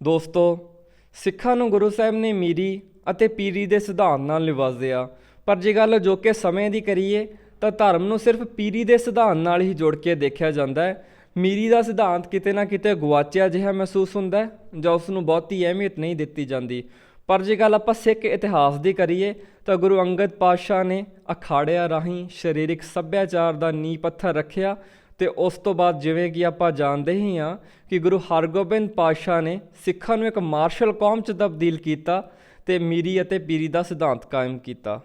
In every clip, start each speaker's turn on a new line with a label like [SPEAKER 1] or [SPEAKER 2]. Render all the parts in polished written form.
[SPEAKER 1] ਦੋਸਤੋ, ਸਿੱਖਾਂ ਨੂੰ ਗੁਰੂ ਸਾਹਿਬ ਨੇ ਮੀਰੀ ਅਤੇ ਪੀਰੀ ਦੇ ਸਿਧਾਂਤ ਨਾਲ ਨਿਵਾਜਿਆ। ਪਰ ਜੇ ਗੱਲ ਅਜੋਕੇ ਸਮੇਂ ਦੀ ਕਰੀਏ ਤਾਂ ਧਰਮ ਨੂੰ ਸਿਰਫ ਪੀਰੀ ਦੇ ਸਿਧਾਂਤ ਨਾਲ ਹੀ ਜੁੜ ਕੇ ਦੇਖਿਆ ਜਾਂਦਾ ਹੈ। ਮੀਰੀ ਦਾ ਸਿਧਾਂਤ ਕਿਤੇ ਨਾ ਕਿਤੇ ਗੁਆਚਿਆ ਜਿਹਾ ਮਹਿਸੂਸ ਹੁੰਦਾ ਹੈ ਜਾਂ ਉਸ ਨੂੰ ਬਹੁਤੀ ਅਹਿਮੀਅਤ ਨਹੀਂ ਦਿੱਤੀ ਜਾਂਦੀ। ਪਰ ਜੇ ਗੱਲ ਆਪਾਂ ਸਿੱਖ ਇਤਿਹਾਸ ਦੀ ਕਰੀਏ ਤਾਂ ਗੁਰੂ ਅੰਗਦ ਪਾਤਸ਼ਾਹ ਨੇ ਅਖਾੜਿਆਂ ਰਾਹੀਂ ਸਰੀਰਕ ਸੱਭਿਆਚਾਰ ਦਾ ਨੀਂਹ ਪੱਥਰ ਰੱਖਿਆ ਅਤੇ ਉਸ ਤੋਂ ਬਾਅਦ ਜਿਵੇਂ ਕਿ ਆਪਾਂ ਜਾਣਦੇ ਹੀ ਹਾਂ ਕਿ ਗੁਰੂ ਹਰਗੋਬਿੰਦ ਪਾਤਸ਼ਾਹ ਨੇ ਸਿੱਖਾਂ ਨੂੰ ਇੱਕ ਮਾਰਸ਼ਲ ਕੌਮ 'ਚ ਤਬਦੀਲ ਕੀਤਾ ਅਤੇ ਮੀਰੀ ਅਤੇ ਪੀਰੀ ਦਾ ਸਿਧਾਂਤ ਕਾਇਮ ਕੀਤਾ।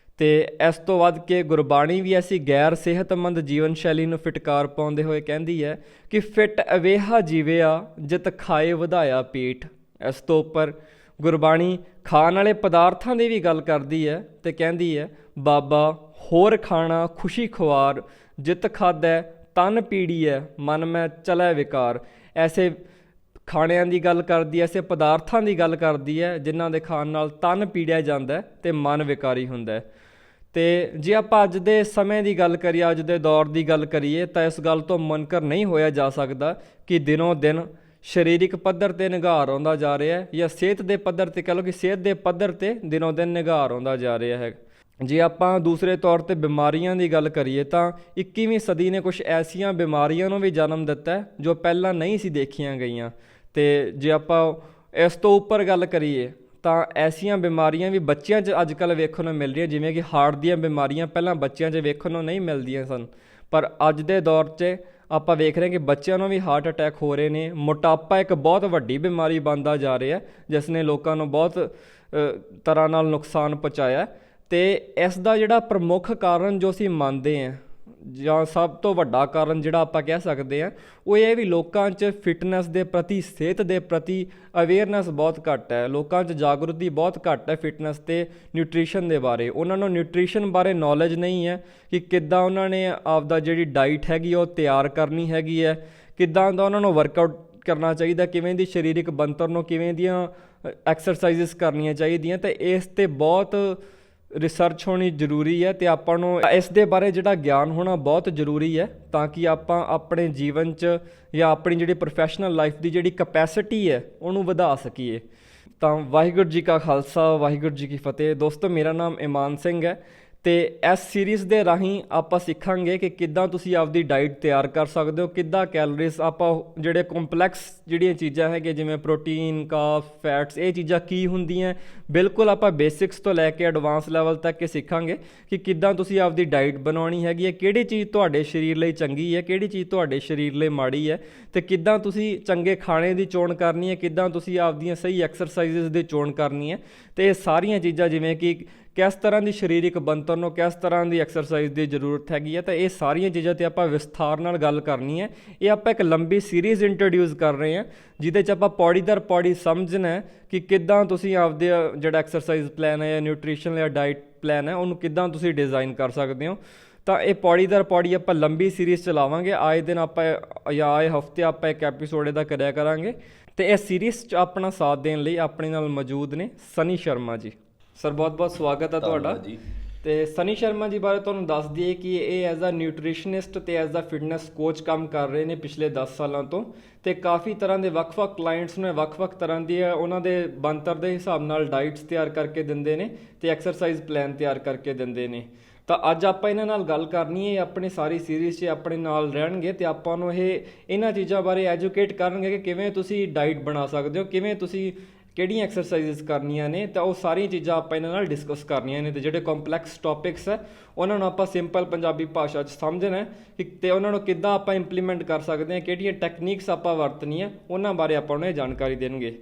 [SPEAKER 1] ਅਤੇ ਇਸ ਤੋਂ ਵੱਧ ਕੇ ਗੁਰਬਾਣੀ ਵੀ ਐਸੀ ਗੈਰ ਸਿਹਤਮੰਦ ਜੀਵਨ ਸ਼ੈਲੀ ਨੂੰ ਫਿਟਕਾਰ ਪਾਉਂਦੇ ਹੋਏ ਕਹਿੰਦੀ ਹੈ ਕਿ ਫਿੱਟ ਅਵੇਹਾ ਜੀਵਿਆ ਜਿਤ ਖਾਏ ਵਧਾਇਆ ਪੇਟ। ਇਸ ਤੋਂ ਉੱਪਰ ਗੁਰਬਾਣੀ ਖਾਣ ਵਾਲੇ ਪਦਾਰਥਾਂ ਦੀ ਵੀ ਗੱਲ ਕਰਦੀ ਹੈ ਅਤੇ ਕਹਿੰਦੀ ਹੈ ਬਾਬਾ ਹੋਰ ਖਾਣਾ ਖੁਸ਼ੀ ਖੁਆਰ ਜਿਤ ਖਾਧੈ ਤਨ ਪੀੜੀ ਹੈ ਮਨ ਮੈਂ ਚਲੈ ਵਿਕਾਰ। ਐਸੇ ਖਾਣਿਆਂ ਦੀ ਗੱਲ ਕਰਦੀ ਹੈ, ਐਸੇ ਪਦਾਰਥਾਂ ਦੀ ਗੱਲ ਕਰਦੀ ਹੈ ਜਿਨ੍ਹਾਂ ਦੇ ਖਾਣ ਨਾਲ ਤਨ ਪੀੜਿਆ ਜਾਂਦਾ ਅਤੇ ਮਨ ਵਿਕਾਰੀ ਹੁੰਦਾ। ਅਤੇ ਜੇ ਆਪਾਂ ਅੱਜ ਦੇ ਸਮੇਂ ਦੀ ਗੱਲ ਕਰੀਏ, ਅੱਜ ਦੇ ਦੌਰ ਦੀ ਗੱਲ ਕਰੀਏ ਤਾਂ ਇਸ ਗੱਲ ਤੋਂ ਮੁਨਕਰ ਨਹੀਂ ਹੋਇਆ ਜਾ ਸਕਦਾ ਕਿ ਦਿਨੋਂ ਦਿਨ ਸਰੀਰਕ ਪੱਧਰ 'ਤੇ ਨਿਘਾਰ ਆਉਂਦਾ ਜਾ ਰਿਹਾ ਹੈ ਜਾਂ ਸਿਹਤ ਦੇ ਪੱਧਰ 'ਤੇ ਕਹਿ ਲਓ ਕਿ ਸਿਹਤ ਦੇ ਪੱਧਰ 'ਤੇ ਦਿਨੋਂ ਦਿਨ ਨਿਘਾਰ ਆਉਂਦਾ ਜਾ ਰਿਹਾ ਹੈ। ਜੇ ਆਪਾਂ ਦੂਸਰੇ ਤੌਰ 'ਤੇ ਬਿਮਾਰੀਆਂ ਦੀ ਗੱਲ ਕਰੀਏ ਤਾਂ 21ਵੀਂ ਸਦੀ ਨੇ ਕੁਛ ਐਸੀਆਂ ਬਿਮਾਰੀਆਂ ਨੂੰ ਵੀ ਜਨਮ ਦਿੱਤਾ ਜੋ ਪਹਿਲਾਂ ਨਹੀਂ ਸੀ ਦੇਖੀਆਂ ਗਈਆਂ। ਅਤੇ ਜੇ ਆਪਾਂ ਇਸ ਤੋਂ ਉੱਪਰ ਗੱਲ ਕਰੀਏ ਤਾਂ ਐਸੀਆਂ ਬਿਮਾਰੀਆਂ ਵੀ ਬੱਚਿਆਂ 'ਚ ਅੱਜ ਕੱਲ੍ਹ ਵੇਖਣ ਨੂੰ ਮਿਲ ਰਹੀਆਂ, ਜਿਵੇਂ ਕਿ ਹਾਰਟ ਦੀਆਂ ਬਿਮਾਰੀਆਂ ਪਹਿਲਾਂ ਬੱਚਿਆਂ 'ਚ ਵੇਖਣ ਨੂੰ ਨਹੀਂ ਮਿਲਦੀਆਂ ਸਨ, ਪਰ ਅੱਜ ਦੇ ਦੌਰ 'ਚ ਆਪਾਂ ਵੇਖ ਰਹੇ ਕਿ ਬੱਚਿਆਂ ਨੂੰ ਵੀ ਹਾਰਟ ਅਟੈਕ ਹੋ ਰਹੇ ਨੇ। ਮੋਟਾਪਾ ਇੱਕ ਬਹੁਤ ਵੱਡੀ ਬਿਮਾਰੀ ਬਣਦਾ ਜਾ ਰਿਹਾ ਜਿਸ ਨੇ ਲੋਕਾਂ ਨੂੰ ਬਹੁਤ ਤਰ੍ਹਾਂ ਨਾਲ ਨੁਕਸਾਨ ਪਹੁੰਚਾਇਆ। ਅਤੇ ਇਸ ਦਾ ਜਿਹੜਾ ਪ੍ਰਮੁੱਖ ਕਾਰਨ ਜੋ ਅਸੀਂ ਮੰਨਦੇ ਹਾਂ ਜਾਂ ਸਭ ਤੋਂ ਵੱਡਾ ਕਾਰਨ ਜਿਹੜਾ ਆਪਾਂ ਕਹਿ ਸਕਦੇ ਹਾਂ ਉਹ ਇਹ ਵੀ ਲੋਕਾਂ 'ਚ ਫਿਟਨੈਸ ਦੇ ਪ੍ਰਤੀ, ਸਿਹਤ ਦੇ ਪ੍ਰਤੀ ਅਵੇਅਰਨੈਸ ਬਹੁਤ ਘੱਟ ਹੈ। ਲੋਕਾਂ 'ਚ ਜਾਗਰੂਕਤੀ ਬਹੁਤ ਘੱਟ ਹੈ ਫਿਟਨੈਸ ਅਤੇ ਨਿਊਟ੍ਰੀਸ਼ਨ ਦੇ ਬਾਰੇ। ਉਹਨਾਂ ਨੂੰ ਨਿਊਟ੍ਰੀਸ਼ਨ ਬਾਰੇ ਨੌਲੇਜ ਨਹੀਂ ਹੈ ਕਿ ਕਿੱਦਾਂ ਉਹਨਾਂ ਨੇ ਆਪਦਾ ਜਿਹੜੀ ਡਾਈਟ ਹੈਗੀ ਉਹ ਤਿਆਰ ਕਰਨੀ ਹੈਗੀ ਹੈ, ਕਿੱਦਾਂ ਦਾ ਉਹਨਾਂ ਨੂੰ ਵਰਕਆਊਟ ਕਰਨਾ ਚਾਹੀਦਾ, ਕਿਵੇਂ ਦੀ ਸਰੀਰਕ ਬਣਤਰ ਨੂੰ, ਕਿਵੇਂ ਦੀਆਂ ਐਕਸਰਸਾਈਜ਼ਿਸ ਕਰਨੀਆਂ ਚਾਹੀਦੀਆਂ। ਅਤੇ ਇਸ 'ਤੇ ਬਹੁਤ ਰਿਸਰਚ ਹੋਣੀ ਜ਼ਰੂਰੀ ਹੈ ਅਤੇ ਆਪਾਂ ਨੂੰ ਇਸ ਦੇ ਬਾਰੇ ਜਿਹੜਾ ਗਿਆਨ ਹੋਣਾ ਬਹੁਤ ਜ਼ਰੂਰੀ ਹੈ ਤਾਂ ਕਿ ਆਪਾਂ ਆਪਣੇ ਜੀਵਨ 'ਚ ਜਾਂ ਆਪਣੀ ਜਿਹੜੀ ਪ੍ਰੋਫੈਸ਼ਨਲ ਲਾਈਫ ਦੀ ਜਿਹੜੀ ਕਪੈਸਿਟੀ ਹੈ ਉਹਨੂੰ ਵਧਾ ਸਕੀਏ। ਤਾਂ ਵਾਹਿਗੁਰੂ ਜੀ ਕਾ ਖਾਲਸਾ, ਵਾਹਿਗੁਰੂ ਜੀ ਕੀ ਫਤਿਹ। ਦੋਸਤੋ, ਮੇਰਾ ਨਾਮ ਇਮਾਨ ਸਿੰਘ ਹੈ ਅਤੇ ਇਸ ਸੀਰੀਜ਼ ਦੇ ਰਾਹੀਂ ਆਪਾਂ ਸਿੱਖਾਂਗੇ ਕਿ ਕਿੱਦਾਂ ਤੁਸੀਂ ਆਪਦੀ ਡਾਈਟ ਤਿਆਰ ਕਰ ਸਕਦੇ ਹੋ, ਕਿੱਦਾਂ ਕੈਲਰੀਜ਼ ਆਪਾਂ ਜਿਹੜੇ ਕੰਪਲੈਕਸ ਜਿਹੜੀਆਂ ਚੀਜ਼ਾਂ ਹੈਗੀਆਂ ਜਿਵੇਂ ਪ੍ਰੋਟੀਨ, ਕਾਰਬਸ, ਫੈਟਸ, ਇਹ ਚੀਜ਼ਾਂ ਕੀ ਹੁੰਦੀਆਂ। ਬਿਲਕੁਲ ਆਪਾਂ ਬੇਸਿਕਸ ਤੋਂ ਲੈ ਕੇ ਐਡਵਾਂਸ ਲੈਵਲ ਤੱਕ ਇਹ ਸਿੱਖਾਂਗੇ ਕਿ ਕਿੱਦਾਂ ਤੁਸੀਂ ਆਪਦੀ ਡਾਈਟ ਬਣਾਉਣੀ ਹੈਗੀ ਹੈ, ਕਿਹੜੀ ਚੀਜ਼ ਤੁਹਾਡੇ ਸਰੀਰ ਲਈ ਚੰਗੀ ਹੈ, ਕਿਹੜੀ ਚੀਜ਼ ਤੁਹਾਡੇ ਸਰੀਰ ਲਈ ਮਾੜੀ ਹੈ, ਅਤੇ ਕਿੱਦਾਂ ਤੁਸੀਂ ਚੰਗੇ ਖਾਣੇ ਦੀ ਚੋਣ ਕਰਨੀ ਹੈ, ਕਿੱਦਾਂ ਤੁਸੀਂ ਆਪਦੀਆਂ ਸਹੀ ਐਕਸਰਸਾਈਜ਼ਿਸ ਦੀ ਚੋਣ ਕਰਨੀ ਹੈ। ਅਤੇ ਇਹ ਸਾਰੀਆਂ ਚੀਜ਼ਾਂ ਜਿਵੇਂ ਕਿ ਕਿਸ ਤਰ੍ਹਾਂ ਦੀ ਸਰੀਰਕ ਬਣਤਰ ਨੂੰ ਕਿਸ ਤਰ੍ਹਾਂ ਦੀ ਐਕਸਰਸਾਈਜ਼ ਦੀ ਜ਼ਰੂਰਤ ਹੈਗੀ ਹੈ, ਤਾਂ ਇਹ ਸਾਰੀਆਂ ਚੀਜ਼ਾਂ 'ਤੇ ਆਪਾਂ ਵਿਸਥਾਰ ਨਾਲ ਗੱਲ ਕਰਨੀ ਹੈ। ਇਹ ਆਪਾਂ ਇੱਕ ਲੰਬੀ ਸੀਰੀਜ਼ ਇੰਟਰੋਡਿਊਸ ਕਰ ਰਹੇ ਹਾਂ ਜਿਹਦੇ 'ਚ ਆਪਾਂ ਪੌੜੀ ਦਰ ਪੌੜੀ ਸਮਝਣਾ ਹੈ ਕਿ ਕਿੱਦਾਂ ਤੁਸੀਂ ਆਪਦੇ ਜਿਹੜਾ ਐਕਸਰਸਾਈਜ਼ ਪਲਾਨ ਹੈ ਜਾਂ ਨਿਊਟ੍ਰੀਸ਼ਨ ਜਾਂ ਡਾਈਟ ਪਲਾਨ ਹੈ ਉਹਨੂੰ ਕਿੱਦਾਂ ਤੁਸੀਂ ਡਿਜ਼ਾਈਨ ਕਰ ਸਕਦੇ ਹੋ। ਤਾਂ ਇਹ ਪੌੜੀ ਦਰ ਪੌੜੀ ਆਪਾਂ ਲੰਬੀ ਸੀਰੀਜ਼ ਚਲਾਵਾਂਗੇ। ਆਏ ਦਿਨ ਆਪਾਂ ਜਾਂ ਆਏ ਹਫ਼ਤੇ ਆਪਾਂ ਇੱਕ ਐਪੀਸੋਡ ਇਹਦਾ ਕਰਿਆ ਕਰਾਂਗੇ। ਅਤੇ ਇਸ ਸੀਰੀਜ਼ 'ਚ ਆਪਣਾ ਸਾਥ ਦੇਣ ਲਈ ਆਪਣੇ ਨਾਲ ਮੌਜੂਦ ਨੇ ਸਨੀ ਸ਼ਰਮਾ ਜੀ। ਸਰ, ਬਹੁਤ ਬਹੁਤ ਸਵਾਗਤ ਹੈ ਤੁਹਾਡਾ ਜੀ। ਅਤੇ ਸਨੀ ਸ਼ਰਮਾ ਜੀ ਬਾਰੇ ਤੁਹਾਨੂੰ ਦੱਸ ਦਈਏ ਕਿ ਇਹ ਐਜ਼ ਅ ਨਿਊਟ੍ਰੀਸ਼ਨਿਸਟ ਅਤੇ ਐਜ਼ ਅ ਫਿਟਨੈਸ ਕੋਚ ਕੰਮ ਕਰ ਰਹੇ ਨੇ ਪਿਛਲੇ 10 ਸਾਲਾਂ ਤੋਂ। ਅਤੇ ਕਾਫੀ ਤਰ੍ਹਾਂ ਦੇ ਵੱਖ-ਵੱਖ ਕਲਾਇੰਟਸ ਨੂੰ ਵੱਖ-ਵੱਖ ਤਰ੍ਹਾਂ ਦੀ ਉਹਨਾਂ ਦੇ ਬਣਤਰ ਦੇ ਹਿਸਾਬ ਨਾਲ ਡਾਈਟਸ ਤਿਆਰ ਕਰਕੇ ਦਿੰਦੇ ਨੇ ਅਤੇ ਐਕਸਰਸਾਈਜ਼ ਪਲਾਨ ਤਿਆਰ ਕਰਕੇ ਦਿੰਦੇ ਨੇ। ਤਾਂ ਅੱਜ ਆਪਾਂ ਇਹਨਾਂ ਨਾਲ ਗੱਲ ਕਰਨੀ ਹੈ, ਆਪਣੀ ਸਾਰੀ ਸੀਰੀਜ਼ 'ਚ ਆਪਣੇ ਨਾਲ ਰਹਿਣਗੇ ਅਤੇ ਆਪਾਂ ਨੂੰ ਇਹਨਾਂ ਚੀਜ਼ਾਂ ਬਾਰੇ ਐਜੂਕੇਟ ਕਰਨਗੇ ਕਿ ਕਿਵੇਂ ਤੁਸੀਂ ਡਾਈਟ ਬਣਾ ਸਕਦੇ ਹੋ, ਕਿਵੇਂ ਤੁਸੀਂ ਕਿਹੜੀਆਂ ਐਕਸਰਸਾਈਜ਼ਿਸ ਕਰਨੀਆਂ ਨੇ। ਤਾਂ ਉਹ ਸਾਰੀਆਂ ਚੀਜ਼ਾਂ ਆਪਾਂ ਇਹਨਾਂ ਨਾਲ ਡਿਸਕਸ ਕਰਨੀਆਂ ਨੇ ਅਤੇ ਜਿਹੜੇ ਕੰਪਲੈਕਸ ਟੌਪਿਕਸ ਹੈ ਉਹਨਾਂ ਨੂੰ ਆਪਾਂ ਸਿੰਪਲ ਪੰਜਾਬੀ ਭਾਸ਼ਾ 'ਚ ਸਮਝਣਾ ਕਿ ਅਤੇ ਉਹਨਾਂ ਨੂੰ ਕਿੱਦਾਂ ਆਪਾਂ ਇੰਪਲੀਮੈਂਟ ਕਰ ਸਕਦੇ ਹਾਂ, ਕਿਹੜੀਆਂ ਟੈਕਨੀਕਸ ਆਪਾਂ ਵਰਤਣੀਆਂ, ਉਹਨਾਂ ਬਾਰੇ ਆਪਾਂ ਨੂੰ ਇਹ ਜਾਣਕਾਰੀ ਦੇਣਗੇ।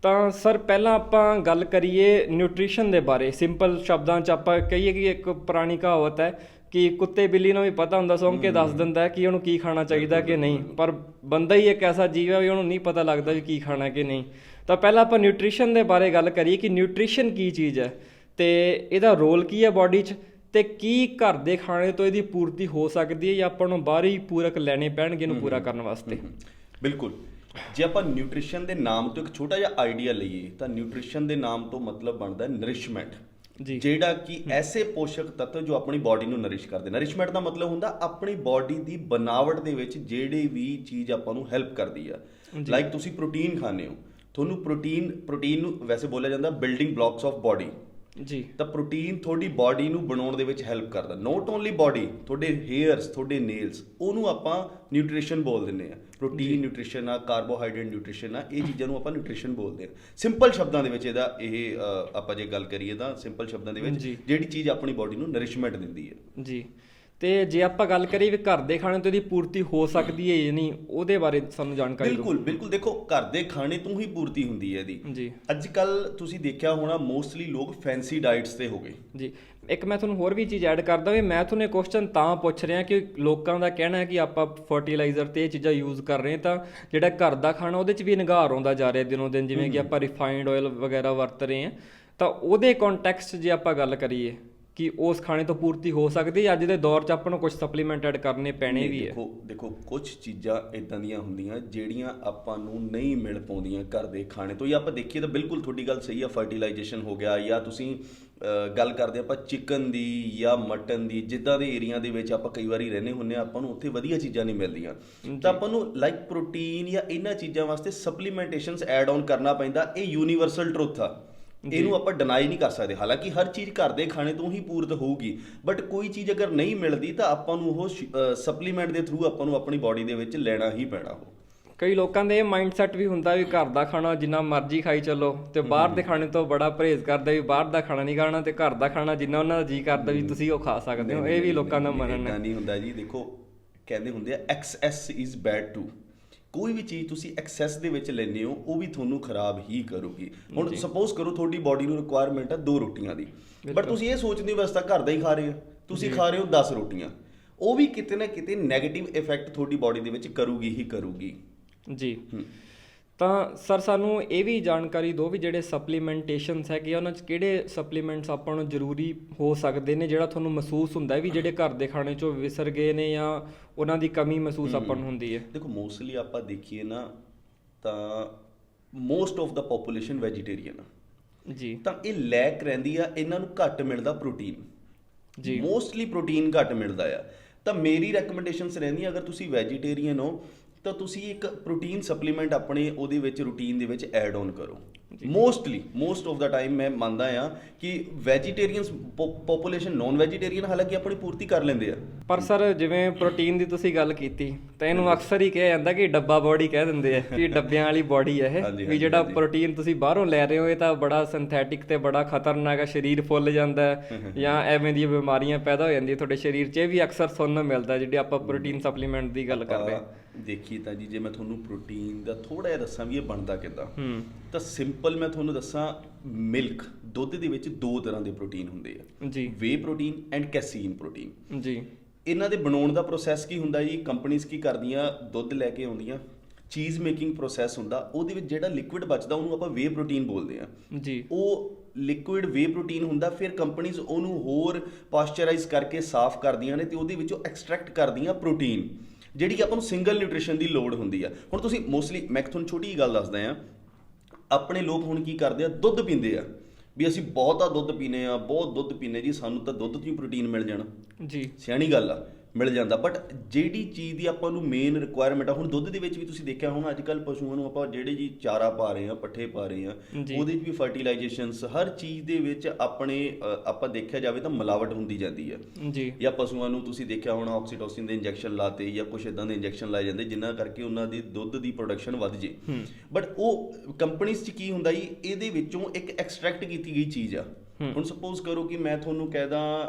[SPEAKER 1] ਤਾਂ ਸਰ, ਪਹਿਲਾਂ ਆਪਾਂ ਗੱਲ ਕਰੀਏ ਨਿਊਟ੍ਰੀਸ਼ਨ ਦੇ ਬਾਰੇ। ਸਿੰਪਲ ਸ਼ਬਦਾਂ 'ਚ ਆਪਾਂ ਕਹੀਏ ਕਿ ਇੱਕ ਪੁਰਾਣੀ ਕਹਾਵਤ ਹੈ ਕਿ ਕੁੱਤੇ ਬਿੱਲੀ ਨੂੰ ਵੀ ਪਤਾ ਹੁੰਦਾ, ਸੌਂ ਕੇ ਦੱਸ ਦਿੰਦਾ ਕਿ ਉਹਨੂੰ ਕੀ ਖਾਣਾ ਚਾਹੀਦਾ ਕਿ ਨਹੀਂ, ਪਰ ਬੰਦਾ ਹੀ ਇੱਕ ਐਸਾ ਜੀਵ ਹੈ ਵੀ ਉਹਨੂੰ ਨਹੀਂ ਪਤਾ ਲੱਗਦਾ ਵੀ ਕੀ ਖਾਣਾ ਕਿ ਨਹੀਂ। ਤਾਂ ਪਹਿਲਾਂ ਆਪਾਂ ਨਿਊਟ੍ਰੀਸ਼ਨ ਦੇ ਬਾਰੇ ਗੱਲ ਕਰੀਏ ਕਿ ਨਿਊਟ੍ਰੀਸ਼ਨ ਕੀ ਚੀਜ਼ ਹੈ ਅਤੇ ਇਹਦਾ ਰੋਲ ਕੀ ਹੈ ਬਾਡੀ 'ਚ, ਅਤੇ ਕੀ ਘਰ ਦੇ ਖਾਣੇ ਤੋਂ ਇਹਦੀ ਪੂਰਤੀ ਹੋ ਸਕਦੀ ਹੈ ਜਾਂ ਆਪਾਂ ਨੂੰ ਬਾਹਰ ਹੀ ਪੂਰਕ ਲੈਣੇ ਪੈਣਗੇ ਇਹਨੂੰ ਪੂਰਾ ਕਰਨ ਵਾਸਤੇ।
[SPEAKER 2] ਬਿਲਕੁਲ। ਜੇ ਆਪਾਂ ਨਿਊਟ੍ਰੀਸ਼ਨ ਦੇ ਨਾਮ ਤੋਂ ਇੱਕ ਛੋਟਾ ਜਿਹਾ ਆਈਡੀਆ ਲਈਏ ਤਾਂ ਨਿਊਟ੍ਰੀਸ਼ਨ ਦੇ ਨਾਮ ਤੋਂ ਮਤਲਬ ਬਣਦਾ ਨਰਿਸ਼ਮੈਂਟ, ਜਿਹੜਾ ਕਿ ਐਸੇ ਪੋਸ਼ਕ ਤੱਤ ਜੋ ਆਪਣੀ ਬਾਡੀ ਨੂੰ ਨਰਿਸ਼ ਕਰਦੇ। ਨਰਿਸ਼ਮੈਂਟ ਦਾ ਮਤਲਬ ਹੁੰਦਾ ਆਪਣੀ ਬਾਡੀ ਦੀ ਬਣਾਵਟ ਦੇ ਵਿੱਚ ਜਿਹੜੀ ਵੀ ਚੀਜ਼ ਆਪਾਂ ਨੂੰ ਹੈਲਪ ਕਰਦੀ ਆ। ਲਾਈਕ ਤੁਸੀਂ ਪ੍ਰੋਟੀਨ ਖਾਂਦੇ ਹੋ, ਤੁਹਾਨੂੰ ਪ੍ਰੋਟੀਨ ਨੂੰ ਵੈਸੇ ਬੋਲਿਆ ਜਾਂਦਾ ਬਿਲਡਿੰਗ ਬਲਾਕਸ ਆਫ ਬਾਡੀ
[SPEAKER 1] ਜੀ।
[SPEAKER 2] ਤਾਂ ਪ੍ਰੋਟੀਨ ਤੁਹਾਡੀ ਬਾਡੀ ਨੂੰ ਬਣਾਉਣ ਦੇ ਵਿੱਚ ਹੈਲਪ ਕਰਦਾ। ਨੋਟ ਓਨਲੀ ਬਾਡੀ, ਤੁਹਾਡੇ ਹੇਅਰਸ, ਤੁਹਾਡੇ ਨੇਲਸ, ਉਹਨੂੰ ਆਪਾਂ ਨਿਊਟ੍ਰੀਸ਼ਨ ਬੋਲ ਦਿੰਦੇ ਆ। ਪ੍ਰੋਟੀਨ ਨਿਊਟ੍ਰੀਸ਼ਨ ਆ, ਕਾਰਬੋਹਾਈਡਰੇਟ ਨਿਊਟ੍ਰੀਸ਼ਨ ਆ, ਇਹ ਚੀਜ਼ਾਂ ਨੂੰ ਆਪਾਂ ਨਿਊਟ੍ਰੀਸ਼ਨ ਬੋਲਦੇ ਆ ਸਿੰਪਲ ਸ਼ਬਦਾਂ ਦੇ ਵਿੱਚ। ਇਹਦਾ ਇਹ ਆਪਾਂ ਜੇ ਗੱਲ ਕਰੀਏ ਤਾਂ ਸਿੰਪਲ ਸ਼ਬਦਾਂ ਦੇ ਵਿੱਚ ਜਿਹੜੀ ਚੀਜ਼ ਆਪਣੀ ਬਾਡੀ ਨੂੰ ਨਰਿਸ਼ਮੈਂਟ ਦਿੰਦੀ ਹੈ
[SPEAKER 1] ਜੀ। ਤੇ ਜੇ ਆਪਾਂ ਗੱਲ ਕਰੀਏ ਵੀ ਘਰ ਦੇ ਖਾਣੇ ਤੋਂ ਇਹਦੀ ਪੂਰਤੀ ਹੋ ਸਕਦੀ ਹੈ ਜਾਂ ਨਹੀਂ, ਉਹਦੇ ਬਾਰੇ ਸਾਨੂੰ ਜਾਣਕਾਰੀ ਦਿਓ।
[SPEAKER 2] ਬਿਲਕੁਲ ਦੇਖੋ, ਘਰ ਦੇ ਖਾਣੇ ਤੋਂ ਹੀ ਪੂਰਤੀ ਹੁੰਦੀ ਹੈ ਇਹਦੀ
[SPEAKER 1] ਜੀ।
[SPEAKER 2] ਅੱਜ ਕੱਲ ਤੁਸੀਂ ਦੇਖਿਆ ਹੋਣਾ ਮੋਸਟਲੀ ਲੋਕ ਫੈਂਸੀ ਡਾਈਟਸ ਤੇ ਹੋ ਗਏ
[SPEAKER 1] ਜੀ। ਇੱਕ ਮੈਂ ਤੁਹਾਨੂੰ ਹੋਰ ਵੀ ਚੀਜ਼ ਐਡ ਕਰਦਾ ਵੀ ਮੈਂ ਤੁਹਾਨੂੰ ਇਹ ਕੁਐਸਚਨ ਤਾਂ ਪੁੱਛ ਰਿਹਾ ਕਿ ਲੋਕਾਂ ਦਾ ਕਹਿਣਾ ਹੈ ਕਿ ਆਪਾਂ ਫਰਟੀਲਾਈਜ਼ਰ ਤੇ ਇਹ ਚੀਜ਼ਾਂ ਯੂਜ਼ ਕਰ ਰਹੇ ਤਾਂ ਜਿਹੜਾ ਘਰ ਦਾ ਖਾਣਾ ਉਹਦੇ 'ਚ ਵੀ ਨਿਘਾਰ ਆਉਂਦਾ ਜਾ ਰਿਹਾ ਦਿਨੋਂ ਦਿਨ, ਜਿਵੇਂ ਕਿ ਆਪਾਂ ਰਿਫਾਈਨਡ ਆਇਲ ਵਗੈਰਾ ਵਰਤ ਰਹੇ ਹਾਂ, ਤਾਂ ਉਹਦੇ ਕੰਟੈਕਸਟ ਜੇ ਆਪਾਂ ਗੱਲ ਕਰੀਏ ਕਿ ਉਸ ਖਾਣੇ ਤੋਂ ਪੂਰਤੀ ਹੋ ਸਕਦੀ ਹੈ, ਅੱਜ ਦੇ ਦੌਰ 'ਚ ਆਪਾਂ ਨੂੰ ਕੁਝ ਸਪਲੀਮੈਂਟ ਐਡ ਕਰਨੇ ਪੈਣੇ ਵੀ ਹੈ।
[SPEAKER 2] ਦੇਖੋ ਕੁਝ ਚੀਜ਼ਾਂ ਇਦਾਂ ਦੀਆਂ ਹੁੰਦੀਆਂ ਜਿਹੜੀਆਂ ਆਪਾਂ ਨੂੰ ਨਹੀਂ ਮਿਲ ਪਾਉਂਦੀਆਂ ਘਰ ਦੇ ਖਾਣੇ ਤੋਂ। ਜਾਂ ਆਪਾਂ ਦੇਖੀਏ ਤਾਂ ਬਿਲਕੁਲ ਤੁਹਾਡੀ ਗੱਲ ਸਹੀ ਆ, ਫਰਟੀਲਾਈਜੇਸ਼ਨ ਹੋ ਗਿਆ, ਜਾਂ ਤੁਸੀਂ ਗੱਲ ਕਰਦੇ ਆਪਾਂ ਚਿਕਨ ਦੀ ਜਾਂ ਮਟਨ ਦੀ, ਜਿੱਦਾਂ ਦੇ ਏਰੀਆ ਦੇ ਵਿੱਚ ਆਪਾਂ ਕਈ ਵਾਰੀ ਰਹਿੰਦੇ ਹੁੰਦੇ ਆ, ਆਪਾਂ ਨੂੰ ਉੱਥੇ ਵਧੀਆ ਚੀਜ਼ਾਂ ਨਹੀਂ ਮਿਲਦੀਆਂ, ਤਾਂ ਆਪਾਂ ਨੂੰ ਲਾਈਕ ਪ੍ਰੋਟੀਨ ਜਾਂ ਇਹਨਾਂ ਚੀਜ਼ਾਂ ਵਾਸਤੇ ਸਪਲੀਮੈਂਟੇਸ਼ਨਸ ਐਡ ਆਨ ਕਰਨਾ ਪੈਂਦਾ। ਇਹ ਯੂਨੀਵਰਸਲ ਟਰੁੱਥ ਆ, ਇਹਨੂੰ ਆਪਾਂ ਡਿਨਾਈ ਨਹੀਂ ਕਰ ਸਕਦੇ। ਹਾਲਾਂਕਿ ਹਰ ਚੀਜ਼ ਘਰ ਦੇ ਖਾਣੇ ਤੋਂ ਹੀ ਪੂਰਤ ਹੋਊਗੀ, ਬਟ ਕੋਈ ਚੀਜ਼ ਅਗਰ ਨਹੀਂ ਮਿਲਦੀ ਤਾਂ ਆਪਾਂ ਨੂੰ ਉਹ ਸਪਲੀਮੈਂਟ ਦੇ ਥਰੂ ਆਪਾਂ ਨੂੰ ਆਪਣੀ ਬਾਡੀ ਦੇ ਵਿੱਚ ਲੈਣਾ ਹੀ ਪੈਣਾ। ਉਹ
[SPEAKER 1] ਕਈ ਲੋਕਾਂ ਦੇ ਇਹ ਮਾਈਂਡਸੈਟ ਵੀ ਹੁੰਦਾ ਵੀ ਘਰ ਦਾ ਖਾਣਾ ਜਿੰਨਾ ਮਰਜ਼ੀ ਖਾਈ ਚੱਲੋ, ਤੇ ਬਾਹਰ ਦੇ ਖਾਣੇ ਤੋਂ ਬੜਾ ਪਰਹੇਜ਼ ਕਰਦੇ ਵੀ ਬਾਹਰ ਦਾ ਖਾਣਾ ਨਹੀਂ ਖਾਣਾ, ਤੇ ਘਰ ਦਾ ਖਾਣਾ ਜਿੰਨਾ ਉਹਨਾਂ ਦਾ ਜੀ ਕਰਦਾ ਵੀ ਤੁਸੀਂ ਉਹ ਖਾ ਸਕਦੇ ਹੋ। ਇਹ ਵੀ ਲੋਕਾਂ ਦਾ ਮੰਨਣਾ ਹੈ।
[SPEAKER 2] ਨਹੀਂ ਹੁੰਦਾ ਜੀ। ਦੇਖੋ ਕਹਿੰਦੇ ਹੁੰਦੇ ਆ ਐਕਸੈਸ ਇਜ਼ ਬੈਡ ਟੂ। ਕੋਈ ਵੀ ਚੀਜ਼ ਤੁਸੀਂ ਐਕਸੈਸ ਦੇ ਵਿੱਚ ਲੈਂਦੇ ਹੋ ਉਹ ਵੀ ਤੁਹਾਨੂੰ ਖਰਾਬ ਹੀ ਕਰੂਗੀ। ਹੁਣ ਸਪੋਜ਼ ਕਰੋ ਤੁਹਾਡੀ ਬਾਡੀ ਨੂੰ ਰਿਕੁਆਇਰਮੈਂਟ ਆ 2 ਰੋਟੀਆਂ ਦੀ, ਬਟ ਤੁਸੀਂ ਇਹ ਸੋਚਦੇ ਹੋ ਬਸ ਤਾਂ ਘਰ ਦਾ ਹੀ ਖਾ ਰਹੇ ਹੋ, ਤੁਸੀਂ ਖਾ ਰਹੇ ਹੋ 10 ਰੋਟੀਆਂ, ਉਹ ਵੀ ਕਿਤੇ ਨਾ ਕਿਤੇ ਨੈਗੇਟਿਵ ਇਫੈਕਟ ਤੁਹਾਡੀ ਬਾਡੀ ਦੇ ਵਿੱਚ ਕਰੂਗੀ ਹੀ ਕਰੂਗੀ ਜੀ।
[SPEAKER 1] ਤਾਂ ਸਰ ਸਾਨੂੰ ਇਹ ਵੀ ਜਾਣਕਾਰੀ ਦਿਓ ਵੀ ਜਿਹੜੇ ਸਪਲੀਮੈਂਟੇਸ਼ਨਸ ਹੈਗੇ ਉਹਨਾਂ 'ਚ ਕਿਹੜੇ ਸਪਲੀਮੈਂਟਸ ਆਪਾਂ ਨੂੰ ਜ਼ਰੂਰੀ ਹੋ ਸਕਦੇ ਨੇ, ਜਿਹੜਾ ਤੁਹਾਨੂੰ ਮਹਿਸੂਸ ਹੁੰਦਾ ਵੀ ਜਿਹੜੇ ਘਰ ਦੇ ਖਾਣੇ 'ਚੋਂ ਵਿਸਰ ਗਏ ਨੇ ਜਾਂ ਉਹਨਾਂ ਦੀ ਕਮੀ ਮਹਿਸੂਸ ਆਪਾਂ ਨੂੰ ਹੁੰਦੀ ਹੈ।
[SPEAKER 2] ਦੇਖੋ ਮੋਸਟਲੀ ਆਪਾਂ ਦੇਖੀਏ ਨਾ ਤਾਂ most of the population vegetarian
[SPEAKER 1] ਜੀ,
[SPEAKER 2] ਤਾਂ ਇਹ ਲੈਕ ਰਹਿੰਦੀ ਆ, ਇਹਨਾਂ ਨੂੰ ਘੱਟ ਮਿਲਦਾ ਪ੍ਰੋਟੀਨ ਜੀ, ਮੋਸਟਲੀ ਪ੍ਰੋਟੀਨ ਘੱਟ ਮਿਲਦਾ ਆ। ਤਾਂ ਮੇਰੀ ਰეკਮੈਂਡੇਸ਼ਨਸ ਰਹਿੰਦੀਆਂ ਅਗਰ ਤੁਸੀਂ ਵੈਜੀਟੇਰੀਅਨ ਹੋ ਤਾਂ ਤੁਸੀਂ ਇੱਕ ਪ੍ਰੋਟੀਨ ਸਪਲੀਮੈਂਟ ਆਪਣੇ ਉਹਦੇ ਵਿੱਚ ਰੂਟੀਨ ਦੇ ਵਿੱਚ ਐਡ ਆਨ ਕਰੋ। ਮੋਸਟ ਆਫ ਦਾ ਟਾਈਮ ਮੈਂ ਮੰਨਦਾ ਆ ਕਿ ਵੈਜੀਟੇਰੀਅਨਸ ਪੋਪੂਲੇਸ਼ਨ ਨੌਨ ਵੈਜੀਟੇਰੀਅਨ ਹਾਲਾਂਕਿ ਆਪਣੀ ਪੂਰਤੀ ਕਰ ਲੈਂਦੇ ਆ।
[SPEAKER 1] ਪਰ ਸਰ ਜਿਵੇਂ ਪ੍ਰੋਟੀਨ ਦੀ ਤੁਸੀਂ ਗੱਲ ਕੀਤੀ ਤਾਂ ਇਹਨੂੰ ਅਕਸਰ ਹੀ ਕਿਹਾ ਜਾਂਦਾ ਕਿ ਡੱਬਾ ਬੋਡੀ ਕਹਿ ਦਿੰਦੇ ਆ ਕਿ ਡੱਬਿਆਂ ਵਾਲੀ ਬੋਡੀ ਹੈ ਇਹ, ਵੀ ਜਿਹੜਾ ਪ੍ਰੋਟੀਨ ਤੁਸੀਂ ਬਾਹਰੋਂ ਲੈ ਰਹੇ ਹੋ ਇਹ ਤਾਂ ਬੜਾ ਸਿੰਥੈਟਿਕ ਤੇ ਬੜਾ ਖਤਰਨਾਕ ਹੈ, ਸਰੀਰ ਫੁੱਲ ਜਾਂਦਾ ਜਾਂ ਐਵੇਂ ਦੀਆਂ ਬਿਮਾਰੀਆਂ ਪੈਦਾ ਹੋ ਜਾਂਦੀਆਂ ਤੁਹਾਡੇ ਸਰੀਰ 'ਚ। ਇਹ ਵੀ ਅਕਸਰ ਸੁਣਨ ਨੂੰ ਮਿਲਦਾ ਜਿਹੜੇ ਆਪਾਂ ਪ੍ਰੋਟੀਨ ਸਪਲੀਮੈਂਟ ਦੀ ਗੱਲ ਕਰਦੇ ਹਾਂ।
[SPEAKER 2] ਦੇਖੀ ਤਾਂ ਜੀ ਜੇ ਮੈਂ ਤੁਹਾਨੂੰ ਪ੍ਰੋਟੀਨ ਦਾ ਥੋੜਾ ਜਿਹਾ ਦੱਸਾਂ ਵੀ ਇਹ ਬਣਦਾ ਕਿੱਦਾਂ, ਤਾਂ ਸਿੰਪਲ ਮੈਂ ਤੁਹਾਨੂੰ ਦੱਸਾਂ, ਮਿਲਕ ਦੁੱਧ ਦੇ ਵਿੱਚ 2 ਤਰ੍ਹਾਂ ਦੇ ਪ੍ਰੋਟੀਨ ਹੁੰਦੇ ਆ ਜੀ, ਵੇ ਪ੍ਰੋਟੀਨ ਐਂਡ ਕੈਸੀਨ ਪ੍ਰੋਟੀਨ ਜੀ। ਇਹਨਾਂ ਦੇ ਬਣਾਉਣ ਦਾ ਪ੍ਰੋਸੈਸ ਕੀ ਹੁੰਦਾ ਜੀ, ਕੰਪਨੀਆਂ ਕੀ ਕਰਦੀਆਂ, ਦੁੱਧ ਲੈ ਕੇ ਆਉਂਦੀਆਂ, ਚੀਜ਼ ਮੇਕਿੰਗ ਪ੍ਰੋਸੈਸ ਹੁੰਦਾ, ਉਹਦੇ ਵਿੱਚ ਜਿਹੜਾ ਲਿਕੁਇਡ ਬਚਦਾ ਉਹਨੂੰ ਆਪਾਂ ਵੇ ਪ੍ਰੋਟੀਨ ਬੋਲਦੇ ਆ ਜੀ। ਉਹ ਲਿਕੁਇਡ ਵੇ ਪ੍ਰੋਟੀਨ ਹੁੰਦਾ, ਫਿਰ ਕੰਪਨੀਆਂ ਉਹਨੂੰ ਹੋਰ ਪਾਸਚਰਾਈਜ਼ ਕਰਕੇ ਸਾਫ਼ ਕਰਦੀਆਂ ਨੇ ਤੇ ਉਹਦੇ ਵਿੱਚੋਂ ਐਕਸਟਰੈਕਟ ਕਰਦੀਆਂ ਪ੍ਰੋਟੀਨ, ਜਿਹੜੀ ਆਪਾਂ ਨੂੰ ਸਿੰਗਲ ਨਿਊਟ੍ਰੀਸ਼ਨ ਦੀ ਲੋੜ ਹੁੰਦੀ ਆ। ਹੁਣ ਤੁਸੀਂ ਮੋਸਟਲੀ ਮੈਂ ਤੁਹਾਨੂੰ ਛੋਟੀ ਜਿਹੀ ਗੱਲ ਦੱਸਦਾ ਆ, ਆਪਣੇ ਲੋਕ ਹੁਣ ਕੀ ਕਰਦੇ ਆ, ਦੁੱਧ ਪੀਂਦੇ ਆ ਵੀ ਅਸੀਂ ਬਹੁਤਾ ਦੁੱਧ ਪੀਨੇ ਆ, ਬਹੁਤ ਦੁੱਧ ਪੀਨੇ ਜੀ, ਸਾਨੂੰ ਤਾਂ ਦੁੱਧ ਤੋਂ ਹੀ ਪ੍ਰੋਟੀਨ ਮਿਲ ਜਾਣਾ ਜੀ, ਸਿਆਣੀ ਗੱਲ ਆ, ਮਿਲ ਜਾਂਦਾ। ਬਟ ਜਿਹੜੀ ਚੀਜ਼ ਦੀ ਆਪਾਂ ਨੂੰ ਮੇਨ ਰਿਕੁਆਇਰਮੈਂਟ ਆ, ਹੁਣ ਦੁੱਧ ਦੇ ਵਿੱਚ ਵੀ ਤੁਸੀਂ ਦੇਖਿਆ ਹੁਣ ਅੱਜ ਕੱਲ੍ਹ ਪਸ਼ੂਆਂ ਨੂੰ ਆਪਾਂ ਜਿਹੜੇ ਜੀ ਚਾਰਾ ਪਾ ਰਹੇ ਆ, ਪੱਠੇ ਪਾ ਰਹੇ ਆ, ਉਹਦੇ 'ਚ ਵੀ ਫਰਟੀਲਾਈਜੇਸ਼ਨਸ ਹਰ ਚੀਜ਼ ਦੇ ਵਿੱਚ ਆਪਣੇ ਆਪਾਂ ਦੇਖਿਆ ਜਾਵੇ ਤਾਂ ਮਿਲਾਵਟ ਹੁੰਦੀ ਜਾਂਦੀ ਹੈ ਜੀ। ਜਾਂ ਪਸ਼ੂਆਂ ਨੂੰ ਤੁਸੀਂ ਦੇਖਿਆ ਹੋਣਾ ਆਕਸੀਟੋਸਿਨ ਦੇ ਇੰਜੈਕਸ਼ਨ ਲਾਤੇ ਜਾਂ ਕੁਛ ਇਦਾਂ ਦੇ ਇੰਜੈਕਸ਼ਨ ਲਾਏ ਜਾਂਦੇ ਜਿਨ੍ਹਾਂ ਕਰਕੇ ਉਹਨਾਂ ਦੀ ਦੁੱਧ ਦੀ ਪ੍ਰੋਡਕਸ਼ਨ ਵੱਧ ਜੇ। ਬਟ ਉਹ ਕੰਪਨੀਜ਼ 'ਚ ਕੀ ਹੁੰਦਾ ਜੀ, ਇਹਦੇ ਵਿੱਚੋਂ ਇੱਕ ਐਕਸਟਰੈਕਟ ਕੀਤੀ ਗਈ ਚੀਜ਼ ਆ। ਹੁਣ ਸਪੋਜ਼ ਕਰੋ ਕਿ ਮੈਂ ਤੁਹਾਨੂੰ ਕਹਿਦਾ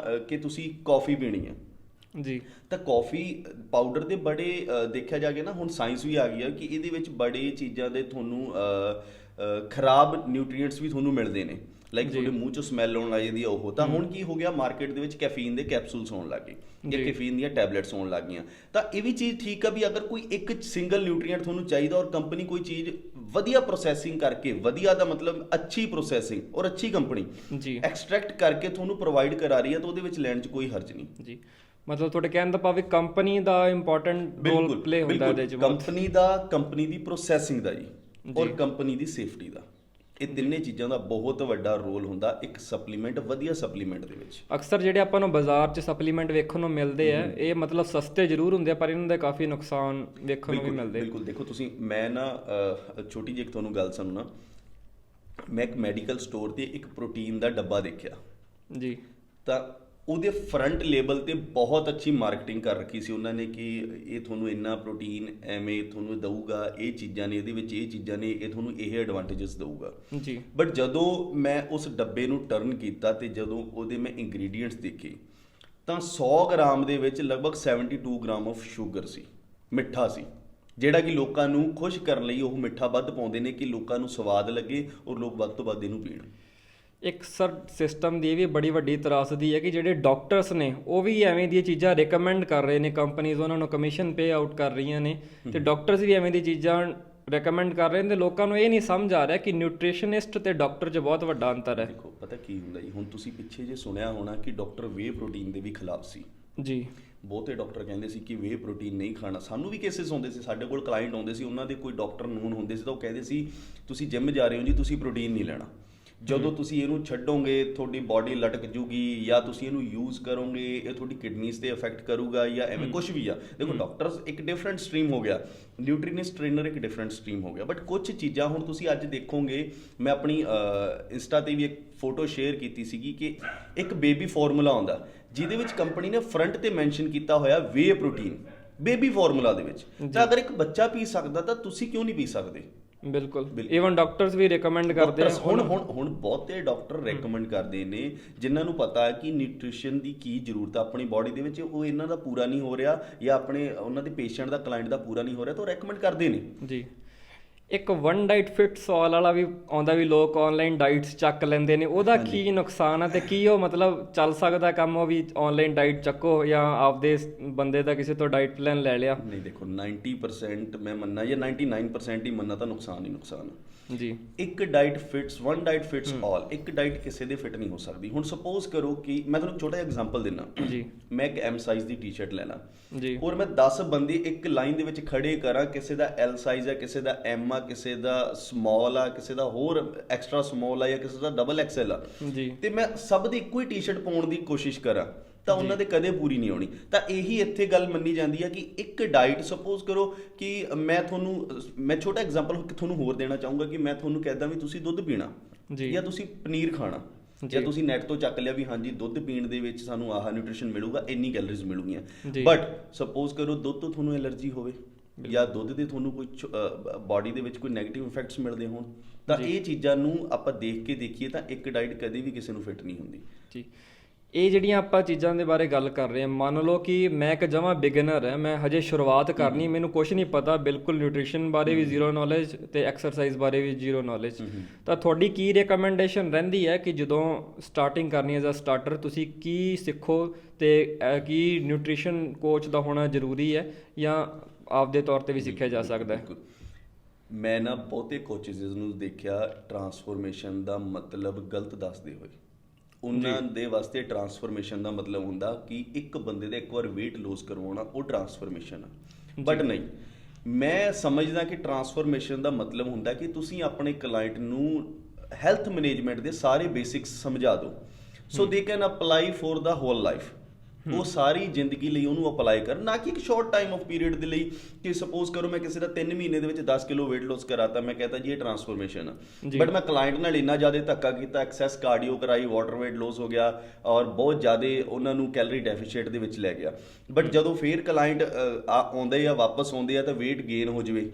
[SPEAKER 2] ਕਿ ਤੁਸੀਂ ਕੌਫੀ ਪੀਣੀ ਆ ਜੀ, ਤਾਂ ਕੌਫੀ ਪਾਊਡਰ ਦੇ ਬੜੇ ਦੇਖਿਆ ਜਾਗੇ ਨਾ, ਹੁਣ ਸਾਇੰਸ ਵੀ ਆ ਗਈ ਆ ਕਿ ਇਹਦੇ ਵਿੱਚ ਬੜੇ ਚੀਜ਼ਾਂ ਦੇ ਤੁਹਾਨੂੰ ਖਰਾਬ ਨਿਊਟ੍ਰੀਐਂਟਸ ਵੀ ਤੁਹਾਨੂੰ ਮਿਲਦੇ ਨੇ, ਲਾਈਕ ਤੁਹਾਡੇ ਮੂੰਹ 'ਚੋਂ ਸਮੈਲ ਆਉਣ ਲੱਗ ਜਾਂਦੀ ਆ ਉਹ। ਤਾਂ ਹੁਣ ਕੀ ਹੋ ਗਿਆ, ਮਾਰਕੀਟ ਦੇ ਵਿੱਚ ਕੈਫੀਨ ਦੇ ਕੈਪਸੂਲਸ ਆਉਣ ਲੱਗ ਗਏ ਜਾਂ ਕੈਫੀਨ ਦੀਆਂ ਟੈਬਲੇਟਸ ਆਉਣ ਲੱਗ ਗਈਆਂ। ਤਾਂ ਇਹ ਵੀ ਚੀਜ਼ ਠੀਕ ਆ ਵੀ ਅਗਰ ਕੋਈ ਇੱਕ ਸਿੰਗਲ ਨਿਊਟ੍ਰੀਐਂਟ ਤੁਹਾਨੂੰ ਚਾਹੀਦਾ ਔਰ ਕੰਪਨੀ ਕੋਈ ਚੀਜ਼ ਵਧੀਆ ਪ੍ਰੋਸੈਸਿੰਗ ਕਰਕੇ, ਵਧੀਆ ਦਾ ਮਤਲਬ ਅੱਛੀ ਪ੍ਰੋਸੈਸਿੰਗ ਔਰ ਅੱਛੀ ਕੰਪਨੀ ਜੀ ਐਕਸਟਰੈਕਟ ਕਰਕੇ ਤੁਹਾਨੂੰ ਪ੍ਰੋਵਾਈਡ ਕਰਾ ਰਹੀ ਹੈ, ਤਾਂ ਉਹਦੇ ਵਿੱਚ ਲੈਣ 'ਚ ਕੋਈ ਹਰਜ ਨਹੀਂ ਜੀ। ਮਤਲਬ ਤੁਹਾਡੇ ਕਹਿਣ ਦਾ ਭਾਵ ਕੰਪਨੀ ਦਾ ਇੰਪੋਰਟੈਂਟ ਰੋਲ ਪਲੇ ਹੁੰਦਾ ਇਹਦੇ 'ਚ, ਕੰਪਨੀ ਦੀ ਪ੍ਰੋਸੈਸਿੰਗ ਦਾ ਜੀ ਔਰ ਕੰਪਨੀ ਦੀ ਸੇਫਟੀ ਦਾ। ਇਹ ਤਿੰਨੇ ਚੀਜ਼ਾਂ ਦਾ ਬਹੁਤ ਵੱਡਾ ਰੋਲ ਹੁੰਦਾ ਇੱਕ ਸਪਲੀਮੈਂਟ, ਵਧੀਆ ਸਪਲੀਮੈਂਟ ਦੇ ਵਿੱਚ।
[SPEAKER 1] ਅਕਸਰ ਜਿਹੜੇ ਆਪਾਂ ਨੂੰ ਬਾਜ਼ਾਰ 'ਚ ਸਪਲੀਮੈਂਟ ਵੇਖਣ ਨੂੰ ਮਿਲਦੇ ਆ, ਇਹ ਮਤਲਬ ਸਸਤੇ ਜ਼ਰੂਰ ਹੁੰਦੇ ਆ ਪਰ ਇਹਨਾਂ ਦੇ ਕਾਫੀ ਨੁਕਸਾਨ ਵੇਖਣ ਨੂੰ ਵੀ ਮਿਲਦੇ।
[SPEAKER 2] ਬਿਲਕੁਲ ਦੇਖੋ ਤੁਸੀਂ, ਮੈਂ ਨਾ ਛੋਟੀ ਜਿਹੀ ਇੱਕ ਤੁਹਾਨੂੰ ਗੱਲ ਸੁਣਨਾ। ਮੈਂ ਇੱਕ ਮੈਡੀਕਲ ਸਟੋਰ ਤੇ ਇੱਕ ਪ੍ਰੋਟੀਨ ਦਾ ਡੱਬਾ ਦੇਖਿਆ
[SPEAKER 1] ਜੀ,
[SPEAKER 2] ਤਾਂ ਉਹਦੇ ਫਰੰਟ ਲੇਬਲ ਤੇ ਬਹੁਤ ਅੱਛੀ ਮਾਰਕੀਟਿੰਗ ਕਰ ਰੱਖੀ ਸੀ ਉਹਨਾਂ ਨੇ ਕਿ ਇਹ ਤੁਹਾਨੂੰ ਇੰਨਾ ਪ੍ਰੋਟੀਨ ਐਵੇਂ ਤੁਹਾਨੂੰ ਦਊਗਾ, ਇਹ ਚੀਜ਼ਾਂ ਨੇ ਇਹਦੇ ਵਿੱਚ, ਇਹ ਚੀਜ਼ਾਂ ਨੇ, ਇਹ ਤੁਹਾਨੂੰ ਇਹ ਐਡਵਾਂਟੇਜਸ ਦਊਗਾ
[SPEAKER 1] ਜੀ।
[SPEAKER 2] ਬਟ ਜਦੋਂ ਮੈਂ ਉਸ ਡੱਬੇ ਨੂੰ ਟਰਨ ਕੀਤਾ ਤੇ ਜਦੋਂ ਉਹਦੇ ਮੈਂ ਇੰਗਰੀਡੀਐਂਟਸ ਦੇਖੇ ਤਾਂ 100 ਗ੍ਰਾਮ ਦੇ ਵਿੱਚ ਲਗਭਗ 72 ਗ੍ਰਾਮ ਆਫ ਸ਼ੂਗਰ ਸੀ, ਮਿੱਠਾ ਸੀ, ਜਿਹੜਾ ਕਿ ਲੋਕਾਂ ਨੂੰ ਖੁਸ਼ ਕਰਨ ਲਈ ਉਹ ਮਿੱਠਾ ਵੱਧ ਪਾਉਂਦੇ ਨੇ ਕਿ ਲੋਕਾਂ ਨੂੰ ਸਵਾਦ ਲੱਗੇ ਔਰ ਲੋਕ ਵੱਧ ਤੋਂ ਵੱਧ ਇਹਨੂੰ ਪੀਣ। ਇੱਕ
[SPEAKER 1] ਸਰ ਸਿਸਟਮ ਦੀ ਇਹ ਵੀ ਬੜੀ ਵੱਡੀ ਤਰਾਸਦੀ ਹੈ ਕਿ ਜਿਹੜੇ ਡਾਕਟਰਸ ਨੇ ਉਹ ਵੀ ਐਵੇਂ ਦੀਆਂ ਚੀਜ਼ਾਂ ਰਿਕਮੈਂਡ ਕਰ ਰਹੇ ਨੇ, ਕੰਪਨੀਜ਼ ਉਹਨਾਂ ਨੂੰ ਕਮਿਸ਼ਨ ਪੇ ਆਊਟ ਕਰ ਰਹੀਆਂ ਨੇ ਤੇ ਡਾਕਟਰਸ ਵੀ ਐਵੇਂ ਦੀ ਚੀਜ਼ਾਂ ਰਿਕਮੈਂਡ ਕਰ ਰਹੇ ਨੇ ਤੇ ਲੋਕਾਂ ਨੂੰ ਇਹ ਨਹੀਂ ਸਮਝ ਆ ਰਿਹਾ ਕਿ ਨਿਊਟ੍ਰੀਸ਼ਨਿਸਟ ਤੇ ਡਾਕਟਰ 'ਚ ਬਹੁਤ ਵੱਡਾ ਅੰਤਰ ਹੈ।
[SPEAKER 2] ਦੇਖੋ ਪਤਾ ਕੀ ਹੁੰਦਾ ਜੀ, ਹੁਣ ਤੁਸੀਂ ਪਿੱਛੇ ਜੇ ਸੁਣਿਆ ਹੋਣਾ ਕਿ ਡਾਕਟਰ ਵੇ ਪ੍ਰੋਟੀਨ ਦੇ ਵੀ ਖਿਲਾਫ ਸੀ
[SPEAKER 1] ਜੀ।
[SPEAKER 2] ਬਹੁਤੇ ਡਾਕਟਰ ਕਹਿੰਦੇ ਸੀ ਕਿ ਵੇ ਪ੍ਰੋਟੀਨ ਨਹੀਂ ਖਾਣਾ। ਸਾਨੂੰ ਵੀ ਕੇਸਿਸ ਹੁੰਦੇ ਸੀ, ਸਾਡੇ ਕੋਲ ਕਲਾਇੰਟ ਆਉਂਦੇ ਸੀ, ਉਹਨਾਂ ਦੇ ਕੋਈ ਡਾਕਟਰ ਨੂਨ ਹੁੰਦੇ ਸੀ ਤਾਂ ਉਹ ਕਹਿੰਦੇ ਸੀ ਤੁਸੀਂ ਜਿਮ ਜਾ ਰਹੇ ਹੋ ਜੀ, ਤੁਸੀਂ ਪ੍ਰੋਟੀਨ ਨਹੀਂ ਲੈਣਾ, ਜਦੋਂ ਤੁਸੀਂ ਇਹਨੂੰ ਛੱਡੋਗੇ ਤੁਹਾਡੀ ਬਾਡੀ ਲਟਕ ਜੂਗੀ, ਜਾਂ ਤੁਸੀਂ ਇਹਨੂੰ ਯੂਜ਼ ਕਰੋਗੇ ਇਹ ਤੁਹਾਡੀ ਕਿਡਨੀਜ਼ ਤੇ ਇਫੈਕਟ ਕਰੂਗਾ, ਜਾਂ ਐਵੇਂ ਕੁਝ ਵੀ ਆ। ਦੇਖੋ ਡਾਕਟਰਸ ਇੱਕ ਡਿਫਰੈਂਟ ਸਟਰੀਮ ਹੋ ਗਿਆ, ਨਿਊਟ੍ਰੀਨਿਸਟ ਟ੍ਰੇਨਰ ਇੱਕ ਡਿਫਰੈਂਟ ਸਟਰੀਮ ਹੋ ਗਿਆ। ਬਟ ਕੁਝ ਚੀਜ਼ਾਂ ਹੁਣ ਤੁਸੀਂ ਅੱਜ ਦੇਖੋਗੇ, ਮੈਂ ਆਪਣੀ ਇੰਸਟਾ ਤੇ ਵੀ ਇੱਕ ਫੋਟੋ ਸ਼ੇਅਰ ਕੀਤੀ ਸੀਗੀ ਕਿ ਇੱਕ ਬੇਬੀ ਫਾਰਮੂਲਾ ਆਉਂਦਾ ਜਿਹਦੇ ਵਿੱਚ ਕੰਪਨੀ ਨੇ ਫਰੰਟ ਤੇ ਮੈਂਸ਼ਨ ਕੀਤਾ ਹੋਇਆ ਵੇ ਪ੍ਰੋਟੀਨ ਬੇਬੀ ਫਾਰਮੂਲਾ ਦੇ ਵਿੱਚ। ਤਾਂ ਅਗਰ ਇੱਕ ਬੱਚਾ ਪੀ ਸਕਦਾ ਤਾਂ ਤੁਸੀਂ ਕਿਉਂ ਨਹੀਂ ਪੀ ਸਕਦੇ?
[SPEAKER 1] ਬਿਲਕੁਲ, ਈਵਨ ਡਾਕਟਰਸ ਵੀ ਰეკਮੈਂਡ ਕਰਦੇ ਆ।
[SPEAKER 2] ਹੁਣ ਬਹੁਤੇ ਡਾਕਟਰ ਰეკਮੈਂਡ ਕਰਦੇ ਨੇ ਜਿਨ੍ਹਾਂ ਨੂੰ ਪਤਾ ਹੈ ਕਿ ਨਿਊਟ੍ਰੀਸ਼ਨ ਦੀ ਕੀ ਜ਼ਰੂਰਤ ਆ ਆਪਣੀ ਬਾਡੀ ਦੇ ਵਿੱਚ, ਉਹ ਇਹਨਾਂ ਦਾ ਪੂਰਾ ਨਹੀਂ ਹੋ ਰਿਹਾ ਜਾਂ ਆਪਣੇ ਉਹਨਾਂ ਦੇ ਪੇਸ਼ੈਂਟ ਦਾ, ਕਲਾਇੰਟ ਦਾ ਪੂਰਾ ਨਹੀਂ ਹੋ ਰਿਹਾ ਤਾਂ ਉਹ ਰეკਮੈਂਡ ਕਰਦੇ ਨੇ
[SPEAKER 1] ਜੀ। ਇੱਕ ਵਨ ਡਾਈਟ ਫਿਟਸ ਆਲ ਵਾਲਾ ਵੀ ਆਉਂਦਾ ਵੀ ਲੋਕ ਆਨਲਾਈਨ ਡਾਈਟਸ ਚੱਕ ਲੈਂਦੇ ਨੇ, ਉਹਦਾ ਕੀ ਨੁਕਸਾਨ ਆ ਤੇ ਕੀ ਉਹ ਮਤਲਬ ਚੱਲ ਸਕਦਾ ਕੰਮ ਉਹ ਵੀ ਆਨਲਾਈਨ ਡਾਈਟ ਚੱਕੋ ਜਾਂ ਆਪਦੇ ਬੰਦੇ ਦਾ ਕਿਸੇ ਤੋਂ ਡਾਈਟ ਪਲਾਨ ਲੈ ਲਿਆ?
[SPEAKER 2] ਨਹੀਂ ਦੇਖੋ 90% ਮੈਂ ਮੰਨਣਾ ਜਾਂ 99% ਹੀ ਮੰਨਣਾ ਤਾਂ ਨੁਕਸਾਨ ਹੀ ਨੁਕਸਾਨ
[SPEAKER 1] ਜੀ।
[SPEAKER 2] ਇੱਕ diet fits, one diet fits all, ਇੱਕ ਡਾਈਟ ਕਿਸੇ ਦੇ ਫਿਟ ਨਹੀਂ ਹੋ ਸਕਦੀ। ਹੁਣ ਸਪੋਜ਼ ਕਰੋ ਕਿ ਮੈਂ ਤੁਹਾਨੂੰ ਛੋਟਾ ਜਿਹਾ ਐਗਜ਼ਾਮਪਲ ਦਿੰਦਾ
[SPEAKER 1] ਜੀ।
[SPEAKER 2] ਮੈਂ ਇੱਕ ਐਮ ਸਾਈਜ਼ ਦੀ ਟੀ-ਸ਼ਰਟ ਲੈ ਲਾਂ
[SPEAKER 1] ਜੀ
[SPEAKER 2] ਔਰ ਮੈਂ 10 ਬੰਦੇ ਇੱਕ ਲਾਈਨ ਦੇ ਵਿੱਚ ਖੜੇ ਕਰਾਂ, ਕਿਸੇ ਦਾ ਐਲ ਸਾਈਜ਼ ਹੈ, ਕਿਸੇ ਦਾ ਐਮ ਆ, ਕਿਸੇ ਦਾ ਸਮਾਲ ਆ, ਕਿਸੇ ਦਾ ਹੋਰ ਐਕਸਟਰਾ ਸਮਾਲ ਆ, ਜਾਂ ਕਿਸੇ ਦਾ ਡਬਲ ਐਕਸਐਲ ਆ
[SPEAKER 1] ਜੀ,
[SPEAKER 2] ਤੇ ਮੈਂ ਸਭ ਦੀ ਇੱਕੋ ਹੀ ਟੀ-ਸ਼ਰਟ ਪਾਉਣ ਦੀ ਕੋਸ਼ਿਸ਼ ਕਰਾਂ ਤਾਂ ਉਹਨਾਂ ਦੇ ਕਦੇ ਪੂਰੀ ਨਹੀਂ ਹੋਣੀ। ਤਾਂ ਇਹੀ ਇੱਥੇ ਗੱਲ ਮੰਨੀ ਜਾਂਦੀ ਹੈ ਕਿ ਇੱਕ ਡਾਈਟ, ਸਪੋਜ਼ ਕਰੋ ਕਿ ਮੈਂ ਛੋਟਾ ਐਗਜ਼ਾਮਪਲ ਤੁਹਾਨੂੰ ਹੋਰ ਦੇਣਾ ਚਾਹੂੰਗਾ ਕਿ ਮੈਂ ਤੁਹਾਨੂੰ ਕਹਿੰਦਾ ਵੀ ਤੁਸੀਂ ਦੁੱਧ ਪੀਣਾ ਜਾਂ ਤੁਸੀਂ ਪਨੀਰ ਖਾਣਾ, ਜਾਂ ਤੁਸੀਂ ਨੈਟ ਤੋਂ ਚੱਕ ਲਿਆ ਵੀ ਹਾਂਜੀ ਦੁੱਧ ਪੀਣ ਦੇ ਵਿੱਚ ਸਾਨੂੰ ਆਹ ਨਿਊਟ੍ਰੀਸ਼ਨ ਮਿਲੂਗਾ, ਇੰਨੀ ਕੈਲਰੀਜ਼ ਮਿਲੂਗੀਆਂ, ਬਟ ਸਪੋਜ਼ ਕਰੋ ਦੁੱਧ ਤੋਂ ਤੁਹਾਨੂੰ ਐਲਰਜੀ ਹੋਵੇ ਜਾਂ ਦੁੱਧ ਦੇ ਤੁਹਾਨੂੰ ਕੋਈ ਬਾਡੀ ਦੇ ਵਿੱਚ ਕੋਈ ਨੈਗੇਟਿਵ ਇਫੈਕਟਸ ਮਿਲਦੇ ਹੋਣ, ਤਾਂ ਇਹ ਚੀਜ਼ਾਂ ਨੂੰ ਆਪਾਂ ਦੇਖ ਕੇ ਦੇਖੀਏ ਤਾਂ ਇੱਕ ਡਾਈਟ ਕਦੇ ਵੀ ਕਿਸੇ ਨੂੰ ਫਿੱਟ ਨਹੀਂ ਹੁੰਦੀ
[SPEAKER 1] ਜੀ। ਇਹ ਜਿਹੜੀਆਂ ਆਪਾਂ ਚੀਜ਼ਾਂ ਦੇ ਬਾਰੇ ਗੱਲ ਕਰ ਰਹੇ ਹਾਂ, ਮੰਨ ਲਓ ਕਿ ਮੈਂ ਇੱਕ ਜਮਾਂ ਬਿਗਨਰ ਹੈ, ਮੈਂ ਹਜੇ ਸ਼ੁਰੂਆਤ ਕਰਨੀ, ਮੈਨੂੰ ਕੁਝ ਨਹੀਂ ਪਤਾ ਬਿਲਕੁਲ, ਨਿਊਟ੍ਰੀਸ਼ਨ ਬਾਰੇ ਵੀ ਜ਼ੀਰੋ ਨੌਲੇਜ ਤੇ ਐਕਸਰਸਾਈਜ਼ ਬਾਰੇ ਵੀ ਜ਼ੀਰੋ ਨੌਲੇਜ, ਤਾਂ ਤੁਹਾਡੀ ਕੀ ਰਿਕਮੈਂਡੇਸ਼ਨ ਰਹਿੰਦੀ ਹੈ ਕਿ ਜਦੋਂ ਸਟਾਰਟਿੰਗ ਕਰਨੀ ਐਜ਼ ਅ ਸਟਾਰਟਰ ਤੁਸੀਂ ਕੀ ਸਿੱਖੋ ਤੇ ਕੀ ਨਿਊਟ੍ਰੀਸ਼ਨ ਕੋਚ ਦਾ ਹੋਣਾ ਜ਼ਰੂਰੀ ਹੈ ਜਾਂ ਆਪਦੇ ਤੌਰ ਤੇ ਵੀ ਸਿੱਖਿਆ ਜਾ ਸਕਦਾ ਹੈ?
[SPEAKER 2] ਮੈਂ ਨਾ ਬਹੁਤੇ ਕੋਚਿਸ ਨੂੰ ਦੇਖਿਆ ਟਰਾਂਸਫੋਰਮੇਸ਼ਨ ਦਾ ਮਤਲਬ ਗਲਤ ਦੱਸਦੇ ਹੋਏ। ਉਹਨਾਂ ਦੇ ਵਾਸਤੇ ਟਰਾਂਸਫੋਰਮੇਸ਼ਨ ਦਾ ਮਤਲਬ ਹੁੰਦਾ ਕਿ ਇੱਕ ਬੰਦੇ ਦਾ ਇੱਕ ਵਾਰ weight lose ਕਰਵਾਉਣਾ ਉਹ ਟਰਾਂਸਫੋਰਮੇਸ਼ਨ ਆ, ਬਟ ਨਹੀਂ, ਮੈਂ ਸਮਝਦਾ ਕਿ ਟਰਾਂਸਫੋਰਮੇਸ਼ਨ ਦਾ ਮਤਲਬ ਹੁੰਦਾ ਕਿ ਤੁਸੀਂ ਆਪਣੇ ਕਲਾਇੰਟ ਨੂੰ ਹੈਲਥ ਮੈਨੇਜਮੈਂਟ ਦੇ ਸਾਰੇ ਬੇਸਿਕਸ ਸਮਝਾ ਦਿਓ so they can apply for the whole life. ਉਹ ਸਾਰੀ ਜ਼ਿੰਦਗੀ ਲਈ ਉਹਨੂੰ ਅਪਲਾਈ ਕਰਨ, ਨਾ ਕਿ ਇੱਕ ਸ਼ਾਰਟ ਟਾਈਮ ਆਫ ਪੀਰੀਅਡ ਦੇ ਲਈ ਕਿ ਸਪੋਜ਼ ਕਰੋ ਮੈਂ ਕਿਸੇ ਦਾ 3 ਮਹੀਨੇ ਦੇ ਵਿੱਚ 10 ਕਿਲੋ weight loss ਕਰਾਤਾ, ਮੈਂ ਕਹਤਾ ਜੀ ਇਹ ਟਰਾਂਸਫੋਰਮੇਸ਼ਨ ਆ, ਬਟ ਮੈਂ ਕਲਾਇੰਟ ਨਾਲ ਇੰਨਾ ਜ਼ਿਆਦਾ ਧੱਕਾ ਕੀਤਾ, ਐਕਸੈਸ ਕਾਰਡੀਓ ਕਰਾਈ, ਵਾਟਰ weight loss ਹੋ ਗਿਆ ਔਰ ਬਹੁਤ ਜ਼ਿਆਦਾ ਉਹਨਾਂ ਨੂੰ ਕੈਲਰੀ ਡੈਫੀਸ਼ੀਟ ਦੇ ਵਿੱਚ ਲੈ ਗਿਆ, ਬਟ ਜਦੋਂ ਫੇਰ ਕਲਾਇੰਟ ਆਉਂਦੇ ਆ ਵਾਪਸ ਆਉਂਦੇ ਆ ਤਾਂ weight gain ਹੋ ਜਾਵੇ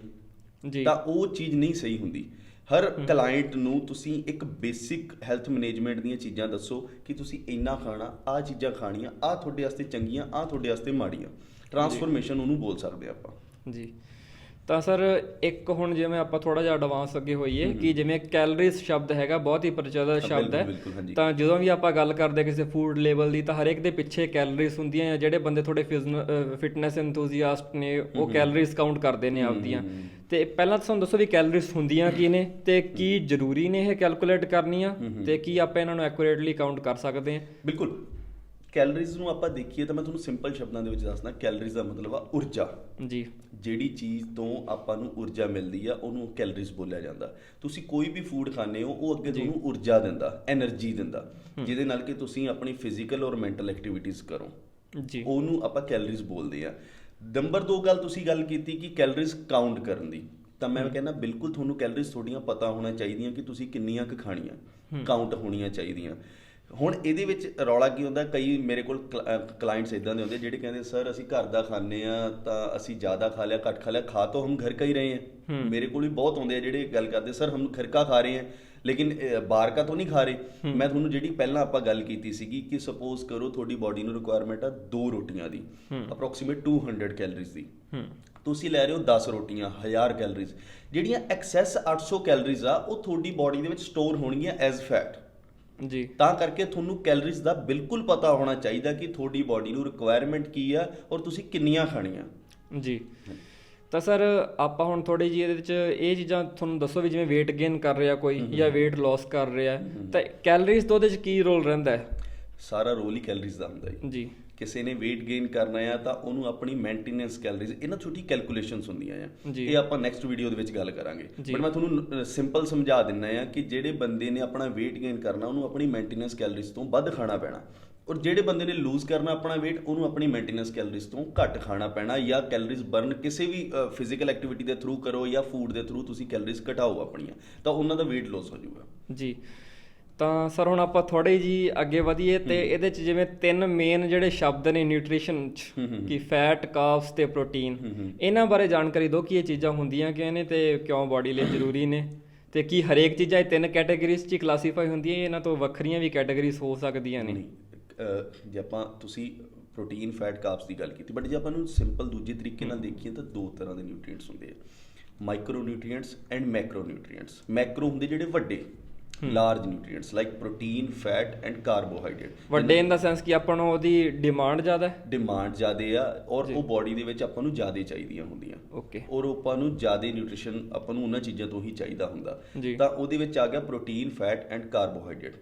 [SPEAKER 2] ਤਾਂ ਉਹ ਚੀਜ਼ ਨਹੀਂ ਸਹੀ ਹੁੰਦੀ। ਹਰ ਕਲਾਇੰਟ ਨੂੰ ਤੁਸੀਂ ਇੱਕ ਬੇਸਿਕ ਹੈਲਥ ਮੈਨੇਜਮੈਂਟ ਦੀਆਂ ਚੀਜ਼ਾਂ ਦੱਸੋ ਕਿ ਤੁਸੀਂ ਇੰਨਾ ਖਾਣਾ, ਆਹ ਚੀਜ਼ਾਂ ਖਾਣੀਆਂ, ਆਹ ਤੁਹਾਡੇ ਵਾਸਤੇ ਚੰਗੀਆਂ, ਆਹ ਤੁਹਾਡੇ ਵਾਸਤੇ ਮਾੜੀਆਂ। ਟਰਾਂਸਫੋਰਮੇਸ਼ਨ ਉਹਨੂੰ ਬੋਲ ਸਕਦੇ ਆਪਾਂ
[SPEAKER 1] ਜੀ। ਤਾਂ ਸਰ ਇੱਕ ਹੁਣ ਜਿਵੇਂ ਆਪਾਂ ਥੋੜਾ ਜਿਹਾ ਐਡਵਾਂਸ ਅੱਗੇ ਹੋਈਏ ਕਿ ਜਿਵੇਂ ਕੈਲਰੀਜ਼ ਸ਼ਬਦ ਹੈਗਾ ਬਹੁਤ ਹੀ ਪ੍ਰਚਲਿਤ ਸ਼ਬਦ ਹੈ, ਤਾਂ ਜਦੋਂ ਵੀ ਆਪਾਂ ਗੱਲ ਕਰਦੇ ਕਿਸੇ ਫੂਡ ਲੇਬਲ ਦੀ ਤਾਂ ਹਰੇਕ ਦੇ ਪਿੱਛੇ ਕੈਲਰੀਜ਼ ਹੁੰਦੀਆਂ ਆ। ਜਿਹੜੇ ਬੰਦੇ ਥੋੜੇ ਫਿਟਨੈਸ ਐਂਥੂਸੀਆਸਟ ਨੇ ਉਹ ਕੈਲਰੀਜ਼ ਕਾਊਂਟ ਕਰਦੇ ਨੇ ਆਪਦੀਆਂ, ਤੇ ਪਹਿਲਾਂ ਤੁਹਾਨੂੰ ਦੱਸੋ ਵੀ ਕੈਲਰੀਜ਼ ਹੁੰਦੀਆਂ ਕੀ ਨੇ ਤੇ ਕੀ ਜ਼ਰੂਰੀ ਨੇ ਇਹ ਕੈਲਕੂਲੇਟ ਕਰਨੀਆਂ ਤੇ ਕੀ ਆਪਾਂ ਇਹਨਾਂ ਨੂੰ ਐਕੂਰੇਟਲੀ ਕਾਊਂਟ ਕਰ ਸਕਦੇ ਹਾਂ?
[SPEAKER 2] ਬਿਲਕੁਲ, ਕੈਲਰੀਜ਼ ਨੂੰ ਆਪਾਂ ਦੇਖੀਏ ਤਾਂ ਮੈਂ ਤੁਹਾਨੂੰ ਸਿੰਪਲ ਸ਼ਬਦਾਂ ਦੇ ਵਿੱਚ ਦੱਸਦਾ, ਕੈਲਰੀਜ਼ ਦਾ ਮਤਲਬ ਆ ਊਰਜਾ।
[SPEAKER 1] ਜੀ।
[SPEAKER 2] ਜਿਹੜੀ ਚੀਜ਼ ਤੋਂ ਆਪਾਂ ਨੂੰ ਊਰਜਾ ਮਿਲਦੀ ਆ ਉਹਨੂੰ ਕੈਲਰੀਜ਼ ਬੋਲਿਆ ਜਾਂਦਾ। ਤੁਸੀਂ ਕੋਈ ਵੀ ਫੂਡ ਖਾਂਦੇ ਹੋ ਉਹ ਅੱਗੇ ਤੁਹਾਨੂੰ ਊਰਜਾ ਦਿੰਦਾ, એનર્ਜੀ ਦਿੰਦਾ, ਜਿਹਦੇ ਨਾਲ ਕਿ ਤੁਸੀਂ ਆਪਣੀ ਫਿਜ਼ੀਕਲ ਔਰ ਮੈਂਟਲ ਐਕਟੀਵਿਟੀਜ਼ ਕਰੋ,
[SPEAKER 1] ਜੀ,
[SPEAKER 2] ਉਹਨੂੰ ਆਪਾਂ ਕੈਲਰੀਜ਼ ਬੋਲਦੇ ਆ। ਨੰਬਰ 2 ਗੱਲ ਤੁਸੀਂ ਗੱਲ ਕੀਤੀ ਕਿ ਕੈਲਰੀਜ਼ ਕਾਊਂਟ ਕਰਨ ਦੀ, ਤਾਂ ਮੈਂ ਕਹਿੰਦਾ ਬਿਲਕੁਲ ਤੁਹਾਨੂੰ ਕੈਲਰੀਜ਼ ਤੁਹਾਡੀਆਂ ਪਤਾ ਹੋਣਾ ਚਾਹੀਦੀਆਂ ਕਿ ਤੁਸੀਂ ਕਿੰਨੀਆਂ ਕੁ ਖਾਣੀਆਂ, ਕਾਊਂਟ ਹੋਣੀਆਂ ਚਾਹੀਦੀਆਂ। ਹੁਣ ਇਹਦੇ ਵਿੱਚ ਰੌਲਾ ਕੀ ਹੁੰਦਾ, ਕਈ ਮੇਰੇ ਕੋਲ ਕਲਾਇੰਟਸ ਇਦਾਂ ਦੇ ਹੁੰਦੇ ਜਿਹੜੇ ਕਹਿੰਦੇ ਸਰ ਅਸੀਂ ਘਰ ਦਾ ਖਾਂਦੇ ਆ ਤਾਂ ਅਸੀਂ ਜ਼ਿਆਦਾ ਖਾ ਲਿਆ, ਘੱਟ ਖਾ ਲਿਆ, ਖਾ ਤਾਂ ਹਮ ਘਰ ਕਾ ਹੀ ਰਹੇ हैं। ਮੇਰੇ ਕੋਲ ਵੀ ਬਹੁਤ ਆਉਂਦੇ ਆ ਜਿਹੜੇ ਗੱਲ ਕਰਦੇ ਸਰ ਹਮ ਘਰ ਕਾ ਖਾ ਰਹੇ हैं ਲੇਕਿਨ ਬਾਹਰ ਕਾ ਤਾਂ ਨਹੀਂ ਖਾ ਰਹੇ। ਮੈਂ ਤੁਹਾਨੂੰ ਜਿਹੜੀ ਪਹਿਲਾਂ ਆਪਾਂ ਗੱਲ ਕੀਤੀ ਸੀਗੀ ਕਿ ਸਪੋਜ਼ ਕਰੋ ਤੁਹਾਡੀ ਬਾਡੀ ਨੂੰ ਰਿਕੁਆਇਰਮੈਂਟ ਆ 2 ਰੋਟੀਆਂ ਦੀ, ਅਪਰੋਕਸੀਮੇਟ 200 ਕੈਲਰੀਜ਼ ਦੀ, ਤੁਸੀਂ ਲੈ ਰਹੇ ਹੋ 10 ਰੋਟੀਆਂ, 1000 ਕੈਲਰੀਜ਼। ਜਿਹੜੀਆਂ ਐਕਸੈਸ 800 ਕੈਲਰੀਜ਼ ਆ ਉਹ ਤੁਹਾਡੀ ਬਾਡੀ ਦੇ ਵਿੱਚ ਸਟੋਰ ਹੋਣਗੀਆਂ ਐਜ਼ ਫੈਟ।
[SPEAKER 1] ਜੀ।
[SPEAKER 2] ਤਾਂ ਕਰਕੇ ਤੁਹਾਨੂੰ ਕੈਲਰੀਜ਼ ਦਾ ਬਿਲਕੁਲ ਪਤਾ ਹੋਣਾ ਚਾਹੀਦਾ ਕਿ ਤੁਹਾਡੀ ਬਾਡੀ ਨੂੰ ਰਿਕੁਆਇਰਮੈਂਟ ਕੀ ਆ ਔਰ ਤੁਸੀਂ ਕਿੰਨੀਆਂ ਖਾਣੀਆਂ।
[SPEAKER 1] ਜੀ। ਤਾਂ ਸਰ ਆਪਾਂ ਹੁਣ ਥੋੜੀ ਜਿਹੀ ਇਹਦੇ ਵਿੱਚ ਇਹ ਚੀਜ਼ਾਂ ਤੁਹਾਨੂੰ ਦੱਸੋ ਵੀ ਜਿਵੇਂ weight gain ਕਰ ਰਿਹਾ ਕੋਈ ਜਾਂ weight loss ਕਰ ਰਿਹਾ, ਤਾਂ ਕੈਲਰੀਜ਼ ਤੋਂ ਉਹਦੇ 'ਚ ਕੀ ਰੋਲ ਰਹਿੰਦਾ ਹੈ?
[SPEAKER 2] ਸਾਰਾ ਰੋਲ ਹੀ ਕੈਲਰੀਜ਼ ਦਾ ਹੁੰਦਾ ਹੈ
[SPEAKER 1] ਜੀ।
[SPEAKER 2] ਕਿਸੇ ਨੇ weight gain ਕਰਨਾ ਆ ਤਾਂ ਉਹਨੂੰ ਆਪਣੀ ਮੇਨਟੇਨੈਂਸ ਕੈਲਰੀਜ਼, ਇਹਨਾਂ ਛੋਟੀ ਕੈਲਕੂਲੇਸ਼ਨਸ ਹੁੰਦੀਆਂ ਆ, ਇਹ ਆਪਾਂ ਨੈਕਸਟ ਵੀਡੀਓ ਦੇ ਵਿੱਚ ਗੱਲ ਕਰਾਂਗੇ। ਬਟ ਮੈਂ ਤੁਹਾਨੂੰ ਸਿੰਪਲ ਸਮਝਾ ਦਿੰਦਾ ਆ ਕਿ ਜਿਹੜੇ ਬੰਦੇ ਨੇ ਆਪਣਾ weight gain ਕਰਨਾ ਉਹਨੂੰ ਆਪਣੀ ਮੇਨਟੇਨੈਂਸ ਕੈਲਰੀਜ਼ ਤੋਂ ਵੱਧ ਖਾਣਾ ਪੈਣਾ, ਔਰ ਜਿਹੜੇ ਬੰਦੇ ਨੇ ਲੂਜ਼ ਕਰਨਾ ਆਪਣਾ weight ਉਹਨੂੰ ਆਪਣੀ ਮੇਨਟੇਨੈਂਸ ਕੈਲਰੀਜ਼ ਤੋਂ ਘੱਟ ਖਾਣਾ ਪੈਣਾ, ਜਾਂ ਕੈਲਰੀਜ਼ ਬਰਨ ਕਿਸੇ ਵੀ ਫਿਜ਼ੀਕਲ ਐਕਟੀਵਿਟੀ ਦੇ ਥਰੂ ਕਰੋ ਜਾਂ ਫੂਡ ਦੇ ਥਰੂ ਤੁਸੀਂ ਕੈਲਰੀਜ਼ ਘਟਾਓ ਆਪਣੀਆਂ, ਤਾਂ ਉਹਨਾਂ ਦਾ weight loss ਹੋ ਜਾਊਗਾ। ਜੀ।
[SPEAKER 1] ਤਾਂ ਸਰ ਹੁਣ ਆਪਾਂ ਥੋੜੇ ਜੀ ਅੱਗੇ ਵਧੀਏ ਤੇ ਇਹਦੇ 'ਚ ਜਿਵੇਂ 3 ਮੇਨ ਜਿਹੜੇ ਸ਼ਬਦ ਨੇ ਨਿਊਟ੍ਰੀਸ਼ਨ 'ਚ ਕਿ ਫੈਟ, ਕਾਰਬਸ ਤੇ ਪ੍ਰੋਟੀਨ, ਇਹਨਾਂ ਬਾਰੇ ਜਾਣਕਾਰੀ ਦਿਓ ਕਿ ਇਹ ਚੀਜ਼ਾਂ ਹੁੰਦੀਆਂ ਕਿਉਂ ਨੇ ਤੇ ਕਿਉਂ ਬਾਡੀ ਲਈ ਜ਼ਰੂਰੀ ਨੇ, ਤੇ ਕੀ ਹਰੇਕ ਚੀਜ਼ਾਂ ਇਹ 3 ਕੈਟਾਗਰੀਜ਼ 'ਚ ਕਲਾਸੀਫਾਈ ਹੁੰਦੀਆਂ, ਇਹਨਾਂ ਤੋਂ ਵੱਖਰੀਆਂ ਵੀ ਕੈਟਾਗਰੀਜ਼ ਹੋ ਸਕਦੀਆਂ ਨੇ?
[SPEAKER 2] ਜੇ ਆਪਾਂ ਤੁਸੀਂ ਪ੍ਰੋਟੀਨ, ਫੈਟ, ਕਾਰਬਸ ਦੀ ਗੱਲ ਕੀਤੀ, ਬਟ ਜੇ ਆਪਾਂ ਨੂੰ ਸਿੰਪਲ ਦੂਜੇ ਤਰੀਕੇ ਨਾਲ ਦੇਖੀਏ ਤਾਂ 2 ਤਰ੍ਹਾਂ ਦੇ ਨਿਊਟ੍ਰੀਐਂਟਸ ਹੁੰਦੇ ਆ, micro nutrients and Macro nutrients. Macro ਹੁੰਦੇ ਜਿਹੜੇ ਵੱਡੇ, large nutrients like protein, fat and carbohydrate.
[SPEAKER 1] ਵੱਡੇ ਇਨ ਦਾ ਸੈਂਸ ਕਿ ਆਪਾਂ ਨੂੰ ਉਹਦੀ ਡਿਮਾਂਡ ਜ਼ਿਆਦਾ ਹੈ,
[SPEAKER 2] ਡਿਮਾਂਡ ਜ਼ਿਆਦਾ ਆ ਔਰ ਉਹ ਬਾਡੀ ਦੇ ਵਿੱਚ ਆਪਾਂ ਨੂੰ ਜ਼ਿਆਦਾ ਚਾਹੀਦੀਆਂ ਹੁੰਦੀਆਂ।
[SPEAKER 1] ਓਕੇ।
[SPEAKER 2] ਔਰ ਆਪਾਂ ਨੂੰ ਜ਼ਿਆਦਾ ਨਿਊਟ੍ਰੀਸ਼ਨ ਆਪਾਂ ਨੂੰ ਉਹਨਾਂ ਚੀਜ਼ਾਂ ਤੋਂ ਹੀ ਚਾਹੀਦਾ ਹੁੰਦਾ, ਤਾਂ ਉਹਦੇ ਵਿੱਚ ਆ ਗਿਆ protein, fat and carbohydrate.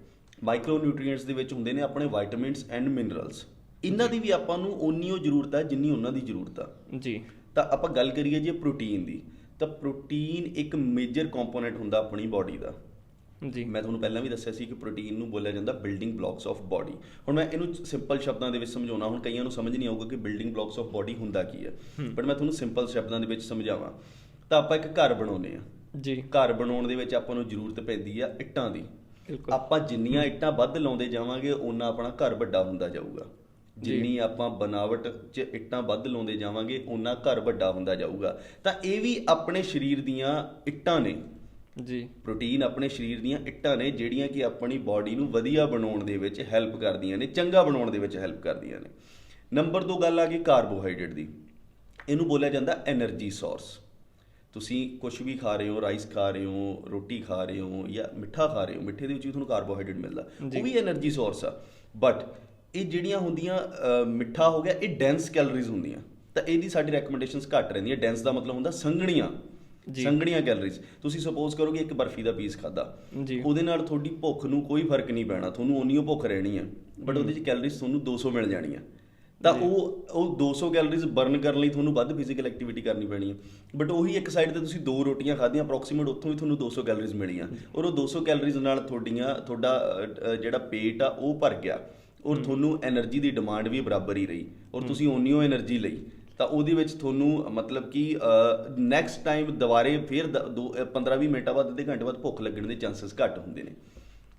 [SPEAKER 2] Micro nutrients ਦੇ ਵਿੱਚ ਹੁੰਦੇ ਨੇ ਆਪਣੇ ਵਿਟਾਮਿਨਸ ਐਂਡ ਮਿਨਰਲਸ, ਇਹਨਾਂ ਦੀ ਵੀ ਆਪਾਂ ਨੂੰ ਓਨੀ ਓ ਜ਼ਰੂਰਤ ਹੈ ਜਿੰਨੀ ਉਹਨਾਂ ਦੀ ਜ਼ਰੂਰਤ ਆ। ਜੀ। ਤਾਂ ਆਪਾਂ ਗੱਲ ਕਰੀਏ ਜੇ ਪ੍ਰੋਟੀਨ ਦੀ, ਤਾਂ ਪ੍ਰੋਟੀਨ ਇੱਕ ਮੇਜਰ ਕੰਪੋਨੈਂਟ ਹੁੰਦਾ ਆਪਣੀ ਬਾਡੀ ਦਾ। ਜੀ। ਮੈਂ ਤੁਹਾਨੂੰ ਪਹਿਲਾਂ ਵੀ ਦੱਸਿਆ ਸੀ ਕਿ ਪ੍ਰੋਟੀਨ ਨੂੰ ਬੋਲਿਆ ਜਾਂਦਾ ਬਿਲਡਿੰਗ ਬਲਾਕਸ ਆਫ ਬਾਡੀ। ਹੁਣ ਮੈਂ ਇਹਨੂੰ ਸਿੰਪਲ ਸ਼ਬਦਾਂ ਦੇ ਵਿੱਚ ਸਮਝਾਉਣਾ, ਹੁਣ ਕਈਆਂ ਨੂੰ ਸਮਝ ਨਹੀਂ ਆਊਗਾ ਕਿ ਬਿਲਡਿੰਗ ਬਲਾਕਸ ਆਫ ਬਾਡੀ ਹੁੰਦਾ ਕੀ ਹੈ, ਬਟ ਮੈਂ ਤੁਹਾਨੂੰ ਸਿੰਪਲ ਸ਼ਬਦਾਂ ਦੇ ਵਿੱਚ ਸਮਝਾਵਾਂ ਤਾਂ ਆਪਾਂ ਇੱਕ ਘਰ ਬਣਾਉਂਦੇ ਹਾਂ। ਜੀ। ਘਰ ਬਣਾਉਣ ਦੇ ਵਿੱਚ ਆਪਾਂ ਨੂੰ ਜ਼ਰੂਰਤ ਪੈਂਦੀ ਆ ਇੱਟਾਂ ਦੀ। ਆਪਾਂ ਜਿੰਨੀਆਂ ਇੱਟਾਂ ਵੱਧ ਲਾਉਂਦੇ ਜਾਵਾਂਗੇ ਓਨਾ ਆਪਣਾ ਘਰ ਵੱਡਾ ਹੁੰਦਾ ਜਾਊਗਾ, ਜਿੰਨੀ ਆਪਾਂ ਬਨਾਵਟ 'ਚ ਇੱਟਾਂ ਵੱਧ ਲਾਉਂਦੇ ਜਾਵਾਂਗੇ ਓਨਾ ਘਰ ਵੱਡਾ ਹੁੰਦਾ ਜਾਊਗਾ। ਤਾਂ ਇਹ ਵੀ ਆਪਣੇ ਸਰੀਰ ਦੀਆਂ ਇੱਟਾਂ ਨੇ। ਜੀ। ਪ੍ਰੋਟੀਨ ਆਪਣੇ ਸਰੀਰ ਦੀਆਂ ਇੱਟਾਂ ਨੇ ਜਿਹੜੀਆਂ ਕਿ ਆਪਣੀ ਬਾਡੀ ਨੂੰ ਵਧੀਆ ਬਣਾਉਣ ਦੇ ਵਿੱਚ ਹੈਲਪ ਕਰਦੀਆਂ ਨੇ, ਚੰਗਾ ਬਣਾਉਣ ਦੇ ਵਿੱਚ ਹੈਲਪ ਕਰਦੀਆਂ ਨੇ। ਨੰਬਰ 2 ਗੱਲ ਆ ਗਈ ਕਾਰਬੋਹਾਈਡਰੇਟ ਦੀ। ਇਹਨੂੰ ਬੋਲਿਆ ਜਾਂਦਾ ਐਨਰਜੀ ਸੋਰਸ। ਤੁਸੀਂ ਕੁਝ ਵੀ ਖਾ ਰਹੇ ਹੋ, ਰਾਈਸ ਖਾ ਰਹੇ ਹੋ, ਰੋਟੀ ਖਾ ਰਹੇ ਹੋ ਜਾਂ ਮਿੱਠਾ ਖਾ ਰਹੇ ਹੋ, ਮਿੱਠੇ ਦੇ ਵਿੱਚ ਵੀ ਤੁਹਾਨੂੰ ਕਾਰਬੋਹਾਈਡਰੇਟ ਮਿਲਦਾ, ਉਹ ਵੀ ਐਨਰਜੀ ਸੋਰਸ ਆ। ਬਟ ਇਹ ਜਿਹੜੀਆਂ ਹੁੰਦੀਆਂ ਮਿੱਠਾ ਹੋ ਗਿਆ, ਇਹ ਡੈਂਸ ਕੈਲਰੀਜ਼ ਹੁੰਦੀਆਂ, ਤਾਂ ਇਹਦੀ ਸਾਡੀ ਰეკਮੈਂਡੇਸ਼ਨਸ ਘੱਟ ਰਹਿੰਦੀਆਂ। ਡੈਂਸ ਦਾ ਮਤਲਬ ਹੁੰਦਾ ਸੰਘਣੀਆਂ, ਸੰਘਣੀਆਂ ਕੈਲਰੀਜ਼। ਤੁਸੀਂ ਸਪੋਜ਼ ਕਰੋ ਕਿ ਇੱਕ ਬਰਫੀ ਦਾ ਪੀਸ ਖਾਦਾ, ਉਹਦੇ ਨਾਲ ਤੁਹਾਡੀ ਭੁੱਖ ਨੂੰ ਕੋਈ ਫਰਕ ਨਹੀਂ ਪੈਣਾ, ਤੁਹਾਨੂੰ ਓਨੀ ਓ ਭੁੱਖ ਰਹਿਣੀ ਆ, ਬਟ ਉਹਦੇ 'ਚ ਕੈਲਰੀਜ਼ ਤੁਹਾਨੂੰ 200 ਮਿਲ ਜਾਣੀਆਂ। ਤਾਂ ਉਹ 200 ਕੈਲਰੀਜ਼ ਬਰਨ ਕਰਨ ਲਈ ਤੁਹਾਨੂੰ ਵੱਧ ਫਿਜ਼ੀਕਲ ਐਕਟੀਵਿਟੀ ਕਰਨੀ ਪੈਣੀ ਹੈ। ਬਟ ਉਹੀ ਇੱਕ ਸਾਈਡ 'ਤੇ ਤੁਸੀਂ 2 ਰੋਟੀਆਂ ਖਾਧੀਆਂ, ਅਪਰੋਕਸੀਮੇਟ ਉੱਥੋਂ ਵੀ ਤੁਹਾਨੂੰ 200 ਕੈਲਰੀਜ਼ ਮਿਲੀਆਂ, ਔਰ ਉਹ 200 ਕੈਲਰੀਜ਼ ਨਾਲ ਤੁਹਾਡਾ ਜਿਹੜਾ ਪੇਟ ਆ ਉਹ ਭਰ ਗਿਆ, ਔਰ ਤੁਹਾਨੂੰ ਐਨਰਜੀ ਦੀ ਡਿਮਾਂਡ ਵੀ ਬਰਾਬਰ ਹੀ ਰਹੀ, ਔਰ ਤੁਸੀਂ ਓਨੀ ਓ ਐਨਰਜੀ ਲਈ। ਤਾਂ ਉਹਦੇ ਵਿੱਚ ਤੁਹਾਨੂੰ ਮਤਲਬ ਕਿ ਨੈਕਸਟ ਟਾਈਮ ਦੁਬਾਰੇ ਫਿਰ 15-20 ਮਿੰਟਾਂ ਬਾਅਦ, ਅੱਧੇ ਘੰਟੇ ਬਾਅਦ ਭੁੱਖ ਲੱਗਣ ਦੇ ਚਾਂਸਸ ਘੱਟ ਹੁੰਦੇ ਨੇ।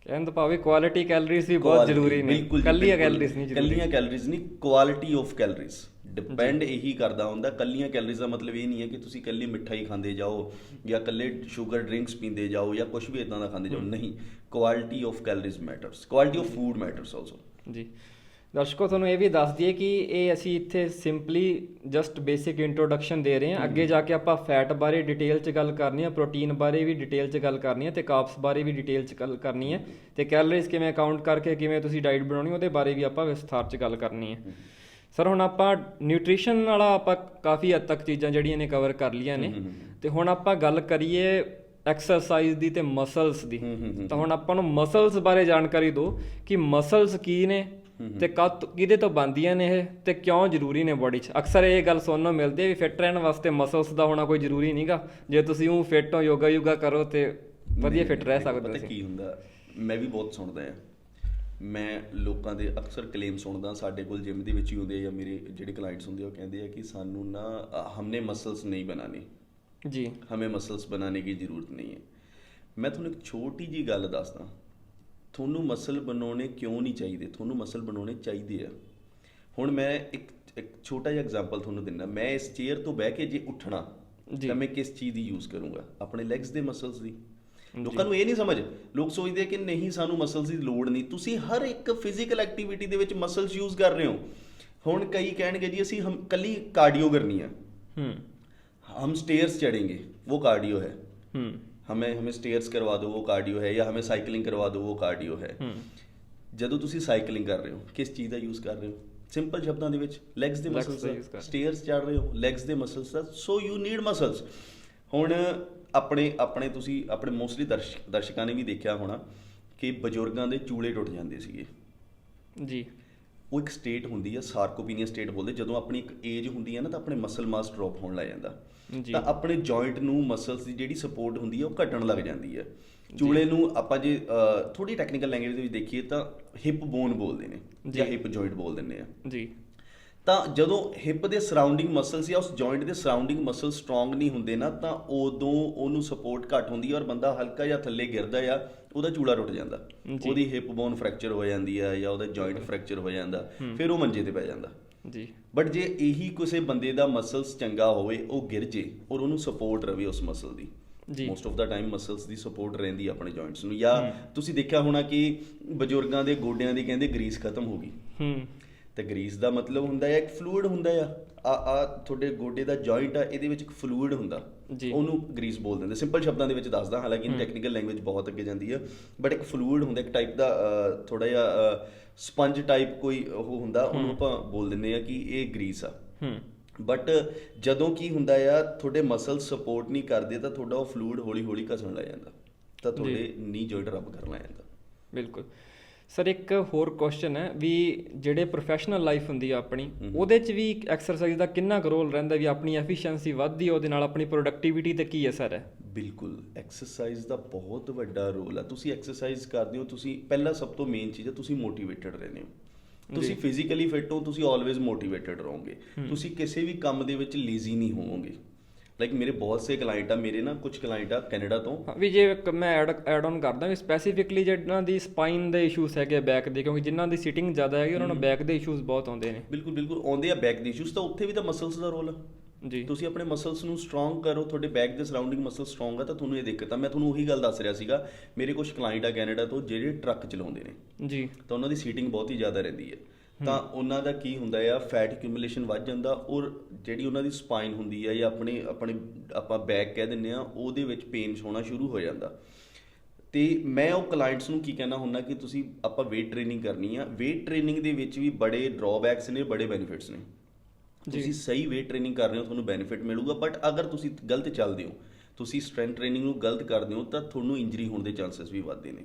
[SPEAKER 1] ਕਹਿੰਦਾ ਭਾਵੇਂ ਕੁਆਲਿਟੀ ਕੈਲਰੀਜ਼ ਵੀ ਬਹੁਤ ਜ਼ਰੂਰੀ ਨੇ, ਕੱਲੀਆਂ ਕੈਲਰੀਜ਼ ਨਹੀਂ ਜ਼ਰੂਰੀ।
[SPEAKER 2] ਕੱਲੀਆਂ ਕੈਲਰੀਜ਼ ਨਹੀਂ, ਕੁਆਲਿਟੀ ਆਫ ਕੈਲਰੀਜ਼ ਡਿਪੈਂਡ ਇਹੀ ਕਰਦਾ ਹੁੰਦਾ। ਕੱਲੀਆਂ ਕੈਲਰੀਜ਼ ਦਾ ਮਤਲਬ ਇਹ ਨਹੀਂ ਹੈ ਕਿ ਤੁਸੀਂ ਕੱਲੀ ਮਿਠਾਈ ਖਾਂਦੇ ਜਾਓ ਜਾਂ ਕੱਲੇ ਸ਼ੂਗਰ ਡਰਿੰਕਸ ਪੀਂਦੇ ਜਾਓ ਜਾਂ ਕੁਝ ਵੀ ਇਦਾਂ ਦਾ ਖਾਂਦੇ ਜਾਓ, ਨਹੀਂ। Quality of calories matters, quality of food matters also. ਜੀ।
[SPEAKER 1] ਦਰਸ਼ਕੋ ਤੁਹਾਨੂੰ ਇਹ ਵੀ ਦੱਸ ਦਈਏ ਕਿ ਇਹ ਅਸੀਂ ਇੱਥੇ ਸਿੰਪਲੀ ਜਸਟ ਬੇਸਿਕ ਇੰਟਰੋਡਕਸ਼ਨ ਦੇ ਰਹੇ ਹਾਂ। ਅੱਗੇ ਜਾ ਕੇ ਆਪਾਂ ਫੈਟ ਬਾਰੇ ਡਿਟੇਲ 'ਚ ਗੱਲ ਕਰਨੀ ਹੈ, ਪ੍ਰੋਟੀਨ ਬਾਰੇ ਵੀ ਡਿਟੇਲ 'ਚ ਗੱਲ ਕਰਨੀ ਹੈ, ਤੇ ਕਾਰਬਸ ਬਾਰੇ ਵੀ ਡਿਟੇਲ 'ਚ ਗੱਲ ਕਰਨੀ ਹੈ, ਤੇ ਕੈਲਰੀਜ਼ ਕਿਵੇਂ ਕਾਊਂਟ ਕਰਕੇ ਕਿਵੇਂ ਤੁਸੀਂ ਡਾਈਟ ਬਣਾਉਣੀ ਉਹਦੇ ਬਾਰੇ ਵੀ ਆਪਾਂ ਵਿਸਥਾਰ 'ਚ ਗੱਲ ਕਰਨੀ ਹੈ। ਸਰ ਹੁਣ ਆਪਾਂ ਨਿਊਟ੍ਰੀਸ਼ਨ ਵਾਲਾ ਆਪਾਂ ਕਾਫੀ ਹੱਦ ਤੱਕ ਚੀਜ਼ਾਂ ਜਿਹੜੀਆਂ ਨੇ ਕਵਰ ਕਰ ਲਈਆਂ ਨੇ, ਤੇ ਹੁਣ ਆਪਾਂ ਗੱਲ ਕਰੀਏ ਐਕਸਰਸਾਈਜ਼ ਦੀ ਤੇ ਮਸਲਸ ਦੀ। ਤਾਂ ਹੁਣ ਆਪਾਂ ਨੂੰ ਮਸਲਸ ਬਾਰੇ ਜਾਣਕਾਰੀ ਦਿਓ ਕਿ ਮਸਲਸ ਕੀ ਨੇ ਤੇ ਕਿਹਦੇ ਤੋਂ ਬਣਦੀਆਂ ਨੇ ਇਹ ਤੇ ਕਿਉਂ ਜ਼ਰੂਰੀ ਨੇ ਬੋਡੀ 'ਚ? ਅਕਸਰ ਇਹ ਗੱਲ ਸੁਣਨ ਨੂੰ ਮਿਲਦੀ ਹੈ ਵੀ ਫਿੱਟ ਰਹਿਣ ਵਾਸਤੇ ਮਸਲਸ ਦਾ ਹੋਣਾ ਕੋਈ ਜ਼ਰੂਰੀ ਨਹੀਂਗਾ, ਜੇ ਤੁਸੀਂ ਉਹ ਫਿੱਟ ਹੋ ਯੋਗਾ ਕਰੋ ਤੇ ਵਧੀਆ ਫਿੱਟ ਰਹਿ ਸਕਦੇ ਹੋ।
[SPEAKER 2] ਪਤਾ ਕੀ ਹੁੰਦਾ, ਮੈਂ ਵੀ ਬਹੁਤ ਸੁਣਦਾ ਆ, ਮੈਂ ਲੋਕਾਂ ਦੇ ਅਕਸਰ ਕਲੇਮ ਸੁਣਦਾ, ਸਾਡੇ ਕੋਲ ਜਿਮ ਦੇ ਵਿੱਚ ਹੀ ਹੁੰਦੇ ਆ ਜਾਂ ਮੇਰੇ ਜਿਹੜੇ ਕਲਾਇੰਟਸ ਹੁੰਦੇ ਆ, ਉਹ ਕਹਿੰਦੇ ਆ ਕਿ ਸਾਨੂੰ ਨਾ ਹਮਨੇ ਮਸਲਸ ਨਹੀਂ ਬਣਾने ਜੀ, ਹमें ਮਸਲਸ ਬਣਾने की ਜ਼ਰੂਰਤ ਨਹੀਂ ਹੈ। ਮੈਂ ਤੁਹਾਨੂੰ ਇੱਕ ਛੋਟੀ ਜੀ ਗੱਲ ਦੱਸਦਾ, ਤੁਹਾਨੂੰ ਮਸਲ ਬਣਾਉਣੇ ਕਿਉਂ ਨਹੀਂ ਚਾਹੀਦੇ, ਤੁਹਾਨੂੰ ਮਸਲ ਬਣਾਉਣੇ ਚਾਹੀਦੇ ਆ। ਹੁਣ ਮੈਂ ਇੱਕ ਛੋਟਾ ਜਿਹਾ ਐਗਜ਼ਾਮਪਲ ਤੁਹਾਨੂੰ ਦਿੰਦਾ, ਮੈਂ ਇਸ ਚੇਅਰ ਤੋਂ ਬਹਿ ਕੇ ਜੇ ਉੱਠਣਾ ਤਾਂ ਮੈਂ ਕਿਸ ਚੀਜ਼ ਦੀ ਯੂਜ਼ ਕਰੂੰਗਾ? ਆਪਣੇ ਲੈਗਸ ਦੇ ਮਸਲਸ ਦੀ। ਲੋਕਾਂ ਨੂੰ ਇਹ ਨਹੀਂ ਸਮਝ, ਲੋਕ ਸੋਚਦੇ ਆ ਕਿ ਨਹੀਂ ਸਾਨੂੰ ਮਸਲਸ ਦੀ ਲੋੜ ਨਹੀਂ। ਤੁਸੀਂ ਹਰ ਇੱਕ ਫਿਜ਼ੀਕਲ ਐਕਟੀਵਿਟੀ ਦੇ ਵਿੱਚ ਮਸਲਸ ਯੂਜ਼ ਕਰ ਰਹੇ ਹੋ। ਹੁਣ ਕਈ ਕਹਿਣਗੇ ਜੀ ਅਸੀਂ ਕੱਲੀ ਕਾਰਡੀਓ ਕਰਨੀ ਆ, हम स्टेयर्स चढ़ेंगे वो कार्डियो है, हमें स्टेयर्स करवा दो वो कार्डियो है, या हमें साइकिलिंग करवा दो वो कार्डियो है। ਜਦੋਂ ਤੁਸੀਂ ਸਾਈਕਲਿੰਗ ਕਰ ਰਹੇ ਹੋ ਕਿਸ ਚੀਜ਼ ਦਾ ਯੂਜ਼ ਕਰ ਰਹੇ ਹੋ? ਸਿੰਪਲ ਸ਼ਬਦਾਂ ਦੇ ਵਿੱਚ ਲੈਗਸ ਦੇ ਮਸਲਸ ਦਾ। ਸਟੇਅਰਸ ਚੜ ਰਹੇ ਹੋ ਲੈਗਸ ਦੇ muscles the, so you need muscles. ਹੁਣ ਆਪਣੇ ਤੁਸੀਂ ਆਪਣੇ ਮੋਸਟਲੀ ਦਰਸ਼ਕਾਂ ਨੇ ਵੀ ਦੇਖਿਆ ਹੋਣਾ ਕਿ ਬਜ਼ੁਰਗਾਂ ਦੇ ਚੂਲੇ ਟੁੱਟ ਜਾਂਦੇ ਸੀਗੇ ਜੀ। ਉਹ ਇੱਕ ਸਟੇਟ ਹੁੰਦੀ ਆ, ਸਾਰਕੋਪੀਨੀਆ ਸਟੇਟ ਬੋਲਦੇ। ਜਦੋਂ ਆਪਣੀ ਇੱਕ ਏਜ ਹੁੰਦੀ ਹੈ ਨਾ ਤਾਂ ਆਪਣੇ ਮਸਲ ਮਾਸ ਡ੍ਰੌਪ ਹੋਣ ਲੱਗ ਜਾਂਦਾ, ਤਾਂ ਆਪਣੇ ਜੁਆਇੰਟ ਨੂੰ ਮਸਲਸ ਦੀ ਜਿਹੜੀ ਸਪੋਰਟ ਹੁੰਦੀ ਹੈ ਉਹ ਘਟਣ ਲੱਗ ਜਾਂਦੀ ਹੈ। ਚੂਲੇ ਨੂੰ ਆਪਾਂ ਜੇ ਥੋੜੀ ਟੈਕਨੀਕਲ ਲੈਂਗੁਏਜ ਦੇ ਵਿੱਚ ਦੇਖੀਏ ਤਾਂ ਹਿਪ ਬੋਨ ਬੋਲਦੇ ਨੇ ਜਾਂ ਹਿਪ ਜੁਆਇੰਟ ਬੋਲ ਦਿੰਦੇ ਆ ਜੀ। ਤਾਂ ਜਦੋਂ ਹਿਪ ਦੇ ਸਰਾਊਂਡਿੰਗ ਮਸਲਸ ਜਾਂ ਉਸ ਜੁਆਇੰਟ ਦੇ ਸਰਾਊਂਡਿੰਗ ਮਸਲ ਸਟਰੋਂਗ ਨਹੀਂ ਹੁੰਦੇ ਨਾ, ਤਾਂ ਉਦੋਂ ਉਹਨੂੰ ਸਪੋਰਟ ਘੱਟ ਹੁੰਦੀ ਹੈ ਔਰ ਬੰਦਾ ਹਲਕਾ ਜਿਹਾ ਥੱਲੇ ਗਿਰਦਾ ਆ, ਉਹਦਾ ਚੂਲਾ ਟੁੱਟ ਜਾਂਦਾ, ਉਹਦੀ ਹਿਪ ਬੋਨ ਫ੍ਰੈਕਚਰ ਹੋ ਜਾਂਦੀ ਆ ਜਾਂ ਉਹਦਾ ਜੁਆਇੰਟ ਫ੍ਰੈਕਚਰ ਹੋ ਜਾਂਦਾ, ਫਿਰ ਉਹ ਮੰਜੇ ਤੇ ਪੈ ਜਾਂਦਾ ਜੀ। ਬਟ ਜੇ ਇਹੀ ਕਿਸੇ ਬੰਦੇ ਦਾ ਮਸਲਸ ਚੰਗਾ ਹੋਵੇ, ਉਹ ਗਿਰ ਜੇ ਔਰ ਉਹਨੂੰ ਸਪੋਰਟ ਰਵੇ ਉਸ muscle the, most of the time muscles the support ਰਹਿੰਦੀ ਆਪਣੇ ਜੁਆਇੰਟਸ ਨੂੰ। ਜਾਂ ਤੁਸੀਂ ਦੇਖਿਆ ਹੋਣਾ ਕਿ ਬਜ਼ੁਰਗਾਂ ਦੇ ਗੋਡਿਆਂ ਦੀ ਕਹਿੰਦੇ ਗਰੀਸ ਖਤਮ ਹੋ ਗਈ, ਤੇ ਗਰੀਸ ਦਾ ਮਤਲਬ ਹੁੰਦਾ ਹੈ ਇੱਕ ਫਲੂਇਡ ਹੁੰਦਾ ਆ ਤੁਹਾਡੇ ਗੋਡੇ ਦਾ ਜੁਆਇੰਟ ਆ, ਇਹਦੇ ਵਿੱਚ ਇੱਕ ਫਲੂਇਡ ਹੁੰਦਾ, ਉਹਨੂੰ ਗਰੀਸ ਬੋਲ ਦਿੰਦੇ। ਸਿੰਪਲ ਸ਼ਬਦਾਂ ਦੇ ਵਿੱਚ ਦੱਸਦਾ, ਹਾਲਾਂਕਿ ਟੈਕਨੀਕਲ ਲੈਂਗੁਏਜ ਬਹੁਤ ਅੱਗੇ ਜਾਂਦੀ ਆ, ਬਟ ਇੱਕ ਫਲੂਇਡ ਹੁੰਦਾ, ਇੱਕ ਟਾਈਪ ਦਾ ਥੋੜਾ ਜਿਹਾ ਸਪੰਜ ਟਾਈਪ ਕੋਈ ਉਹ ਹੁੰਦਾ, ਉਹਨੂੰ ਆਪਾਂ ਬੋਲ ਦਿੰਦੇ ਆ ਕਿ ਇਹ ਗਰੀਸ ਆ। ਬਟ ਜਦੋਂ ਕੀ ਹੁੰਦਾ ਆ, ਤੁਹਾਡੇ ਮਸਲ ਸਪੋਰਟ ਨਹੀਂ ਕਰਦੇ ਤਾਂ ਤੁਹਾਡਾ ਉਹ ਫਲੂਇਡ ਹੌਲੀ ਹੌਲੀ ਘਸਣ ਲੱਗ ਜਾਂਦਾ, ਤਾਂ ਤੁਹਾਡੇ ਨੀ ਜੁਆਇੰਟ ਰਬ ਕਰਨ ਲੱਗ ਜਾਂਦਾ। ਬਿਲਕੁਲ
[SPEAKER 1] ਸਰ, ਇੱਕ ਹੋਰ ਕੁਐਸਚਨ ਹੈ ਵੀ ਜਿਹੜੇ ਪ੍ਰੋਫੈਸ਼ਨਲ ਲਾਈਫ ਹੁੰਦੀ ਆ ਆਪਣੀ, ਉਹਦੇ 'ਚ ਵੀ ਐਕਸਰਸਾਈਜ਼ ਦਾ ਕਿੰਨਾ ਕੁ ਰੋਲ ਰਹਿੰਦਾ ਵੀ ਆਪਣੀ ਐਫੀਸ਼ੀਐਂਸੀ ਵੱਧਦੀ, ਉਹਦੇ ਨਾਲ ਆਪਣੀ ਪ੍ਰੋਡਕਟੀਵਿਟੀ 'ਤੇ ਕੀ ਅਸਰ ਹੈ?
[SPEAKER 2] ਬਿਲਕੁਲ, ਐਕਸਰਸਾਈਜ਼ ਦਾ ਬਹੁਤ ਵੱਡਾ ਰੋਲ ਆ। ਤੁਸੀਂ ਐਕਸਰਸਾਈਜ਼ ਕਰਦੇ ਹੋ, ਤੁਸੀਂ ਪਹਿਲਾਂ ਸਭ ਤੋਂ ਮੇਨ ਚੀਜ਼ ਹੈ ਤੁਸੀਂ ਮੋਟੀਵੇਟਡ ਰਹਿੰਦੇ ਹੋ। ਤੁਸੀਂ ਫਿਜ਼ੀਕਲੀ ਫਿੱਟ ਹੋ, ਤੁਸੀਂ ਆਲਵੇਜ਼ ਮੋਟੀਵੇਟਡ ਰਹੋਗੇ, ਤੁਸੀਂ ਕਿਸੇ ਵੀ ਕੰਮ ਦੇ ਵਿੱਚ ਲੀਜ਼ੀ ਨਹੀਂ ਹੋਵੋਗੇ। ਲਾਈਕ ਮੇਰੇ ਬਹੁਤ ਸੇ ਕਲਾਇੰਟ ਆ, ਮੇਰੇ ਨਾ ਕੁਝ ਕਲਾਇੰਟ ਆ ਕੈਨੇਡਾ ਤੋਂ
[SPEAKER 1] ਵੀ, ਜੇ ਮੈਂ ਐਡ ਆਨ ਕਰਦਾ ਵੀ ਸਪੈਸੀਫਿਕਲੀ ਜਿਹਨਾਂ ਦੀ ਸਪਾਈਨ ਦੇ ਇਸ਼ੂਜ਼ ਹੈਗੇ ਬੈਕ ਦੇ, ਕਿਉਂਕਿ ਜਿਨ੍ਹਾਂ ਦੀ ਸਿਟਿੰਗ ਜ਼ਿਆਦਾ ਹੈਗੀ ਉਹਨਾਂ ਨੂੰ ਬੈਕ ਦੇ ਇਸ਼ੂਜ਼ ਬਹੁਤ ਆਉਂਦੇ ਨੇ।
[SPEAKER 2] ਬਿਲਕੁਲ ਆਉਂਦੇ ਆ ਬੈਕ ਦੇ ਇਸ਼ੂਜ਼, ਤਾਂ ਉੱਥੇ ਵੀ ਤਾਂ ਮਸਲਸ ਦਾ ਰੋਲ ਆ ਜੀ। ਤੁਸੀਂ ਆਪਣੇ ਮਸਲਸ ਨੂੰ ਸਟਰੋਂਗ ਕਰੋ, ਤੁਹਾਡੇ ਬੈਕ ਦੇ ਸਰਾਊਂਡਿੰਗ ਮਸਲ ਸਟਰੋਂਗ ਆ ਤਾਂ ਤੁਹਾਨੂੰ ਇਹ ਦਿੱਕਤ ਆ। ਮੈਂ ਤੁਹਾਨੂੰ ਉਹੀ ਗੱਲ ਦੱਸ ਰਿਹਾ ਸੀਗਾ, ਮੇਰੇ ਕੁਝ ਕਲਾਇੰਟ ਆ ਕੈਨੇਡਾ ਤੋਂ ਜਿਹੜੇ ਟਰੱਕ ਚਲਾਉਂਦੇ ਨੇ ਜੀ, ਤਾਂ ਉਹਨਾਂ ਦੀ ਸੀਟਿੰਗ ਬਹੁਤ ਹੀ ਜ਼ਿਆਦਾ ਰਹਿੰਦੀ ਹੈ, ਤਾਂ ਉਹਨਾਂ ਦਾ ਕੀ ਹੁੰਦਾ ਆ, ਫੈਟ ਐਕਿਊਮੂਲੇਸ਼ਨ ਵੱਧ ਜਾਂਦਾ, ਔਰ ਜਿਹੜੀ ਉਹਨਾਂ ਦੀ ਸਪਾਈਨ ਹੁੰਦੀ ਹੈ ਜਾਂ ਆਪਣੇ ਆਪਾਂ ਬੈਕ ਕਹਿ ਦਿੰਦੇ ਆ, ਉਹਦੇ ਵਿੱਚ ਪੇਨ ਹੋਣਾ ਸ਼ੁਰੂ ਹੋ ਜਾਂਦਾ। ਤੇ ਮੈਂ ਉਹ ਕਲਾਇੰਟਸ ਨੂੰ ਕੀ ਕਹਿਣਾ ਹੁੰਦਾ ਕਿ ਤੁਸੀਂ ਆਪਾਂ ਵੇਟ ਟ੍ਰੇਨਿੰਗ ਕਰਨੀ ਆ। ਵੇਟ ਟ੍ਰੇਨਿੰਗ ਦੇ ਵਿੱਚ ਵੀ ਬੜੇ ਡਰਾਬੈਕਸ ਨੇ, ਬੜੇ ਬੈਨੀਫਿਟਸ ਨੇ। ਤੁਸੀਂ ਸਹੀ ਵੇਟ ਟ੍ਰੇਨਿੰਗ ਕਰ ਰਹੇ ਹੋ, ਤੁਹਾਨੂੰ ਬੈਨੀਫਿਟ ਮਿਲੂਗਾ, ਬਟ ਅਗਰ ਤੁਸੀਂ ਗਲਤ ਚੱਲਦੇ ਹੋ, ਤੁਸੀਂ ਸਟਰੈਂਥ ਟ੍ਰੇਨਿੰਗ ਨੂੰ ਗਲਤ ਕਰਦੇ ਹੋ, ਤਾਂ ਤੁਹਾਨੂੰ ਇੰਜਰੀ ਹੋਣ ਦੇ ਚਾਂਸਸ ਵੀ ਵੱਧਦੇ ਨੇ।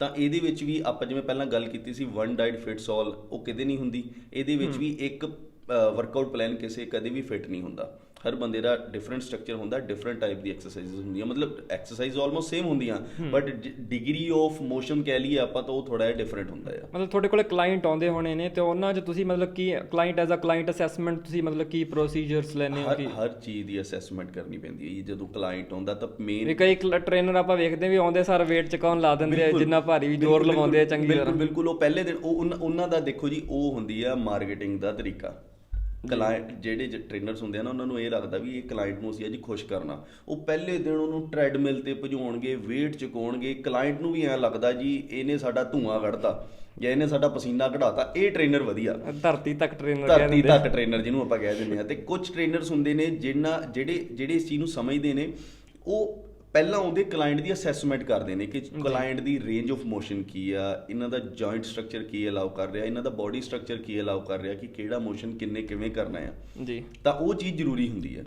[SPEAKER 2] ਤਾਂ ਇਹਦੇ ਵਿੱਚ ਵੀ ਆਪਾਂ ਜਿਵੇਂ ਪਹਿਲਾਂ ਗੱਲ ਕੀਤੀ ਸੀ, ਵਨ ਡਾਈਟ ਫਿਟਸ ਆਲ, ਉਹ ਕਦੇ ਨਹੀਂ ਹੁੰਦੀ। ਇਹਦੇ ਵਿੱਚ ਵੀ ਇੱਕ ਵਰਕਆਊਟ ਪਲਾਨ ਕਿਸੇ ਕਦੇ ਵੀ ਫਿੱਟ ਨਹੀਂ ਹੁੰਦਾ। ਹਰ ਬੰਦੇ ਦਾ ਡਿਫਰੈਂਟ ਸਟਰਕਚਰ ਹੁੰਦਾ, ਡਿਫਰੈਂਟ ਟਾਈਪ ਦੀ ਐਕਸਰਸਾਈਜ਼ ਹੁੰਦੀਆਂ, ਮਤਲਬ ਐਕਸਰਸਾਈਜ਼ ਆਲਮੋਸਟ ਸੇਮ ਹੁੰਦੀਆਂ, ਬਟ ਡਿਗਰੀ ਆਫ ਮੋਸ਼ਨ ਕਹਿ ਲਈਏ ਆਪਾਂ ਤਾਂ ਉਹ ਥੋੜਾ ਜਿਹਾ ਡਿਫਰੈਂਟ ਹੁੰਦਾ ਆ।
[SPEAKER 1] ਮਤਲਬ ਤੁਹਾਡੇ ਕੋਲੇ ਕਲਾਇੰਟ ਆਉਂਦੇ ਹੋਣੇ ਨੇ, ਤੇ ਉਹਨਾਂ 'ਚ ਤੁਸੀਂ ਮਤਲਬ ਕੀ client as a client assessment ਤੁਸੀਂ ਮਤਲਬ ਕੀ ਪ੍ਰੋਸੀਜਰਸ ਲੈਂਦੇ ਹੋ?
[SPEAKER 2] ਹਰ ਚੀਜ਼ ਦੀ ਅਸੈਸਮੈਂਟ ਕਰਨੀ ਪੈਂਦੀ ਹੈ ਜਦੋਂ ਕਲਾਇੰਟ ਆਉਂਦਾ, ਤਾਂ ਮੇਨ
[SPEAKER 1] ਕਈ ਟ੍ਰੇਨਰ ਆਪਾਂ ਵੇਖਦੇ ਵੀ ਆਉਂਦੇ ਸਾਰ ਵੇਟ ਚੁਕਾਉਣ ਲਾ ਦਿੰਦੇ ਆ, ਜਿੰਨਾ ਭਾਰੀ ਵੀ ਜ਼ੋਰ ਲਵਾਉਂਦੇ ਆ ਚੰਗੀ ਤਰ੍ਹਾਂ।
[SPEAKER 2] ਬਿਲਕੁਲ, ਉਹ ਪਹਿਲੇ ਦਿਨ ਉਹਨਾਂ ਦਾ ਦੇਖੋ ਜੀ, ਉਹ ਹੁੰਦੀ ਆ ਮਾਰਕੀਟਿੰਗ ਦਾ ਤਰੀਕਾ। ਕਲਾਇੰਟ ਜਿਹੜੇ ਟ੍ਰੇਨਰਸ ਹੁੰਦੇ ਆ ਨਾ, ਉਹਨਾਂ ਨੂੰ ਇਹ ਲੱਗਦਾ ਵੀ ਇਹ ਕਲਾਇੰਟ ਨੂੰ ਅਸੀਂ ਅੱਜ ਖੁਸ਼ ਕਰਨਾ, ਉਹ ਪਹਿਲੇ ਦਿਨ ਉਹਨੂੰ ਟ੍ਰੈਡਮਿਲ ਤੇ ਭਜਾਉਣਗੇ, ਵੇਟ ਚੁਕਾਉਣਗੇ। ਕਲਾਇੰਟ ਨੂੰ ਵੀ ਐਂ ਲੱਗਦਾ ਜੀ ਇਹਨੇ ਸਾਡਾ ਧੂੰਆਂ ਕੱਢਤਾ ਜਾਂ ਇਹਨੇ ਸਾਡਾ ਪਸੀਨਾ ਕਢਾਤਾ, ਇਹ ਟ੍ਰੇਨਰ ਵਧੀਆ,
[SPEAKER 1] ਧਰਤੀ ਤੱਕ ਟ੍ਰੇਨਰ
[SPEAKER 2] ਜਿਹਨੂੰ ਆਪਾਂ ਕਹਿ ਦਿੰਦੇ ਆ। ਤੇ ਕੁਝ ਟ੍ਰੇਨਰਸ ਹੁੰਦੇ ਨੇ ਜਿਹੜੇ ਇਸ ਚੀਜ਼ ਨੂੰ ਸਮਝਦੇ ਨੇ, ਉਹ ਪਹਿਲਾਂ ਉਹਦੇ ਕਲਾਇੰਟ ਦੀ ਅਸੈਸਮੈਂਟ ਕਰਦੇ ਨੇ ਕਿ client the range of motion ਕੀ ਆ, ਇਹਨਾਂ ਦਾ ਜੁਆਇੰਟ ਸਟਰਕਚਰ ਕੀ ਅਲਾਉ ਕਰ ਰਿਹਾ, ਇਹਨਾਂ ਦਾ ਬੋਡੀ ਸਟਰਕਚਰ ਕੀ ਅਲਾਉ ਕਰ ਰਿਹਾ, ਕਿ ਕਿਹੜਾ ਮੋਸ਼ਨ ਕਿਵੇਂ ਕਰਨਾ ਆ ਜੀ। ਤਾਂ ਉਹ ਚੀਜ਼ ਜ਼ਰੂਰੀ ਹੁੰਦੀ ਹੈ।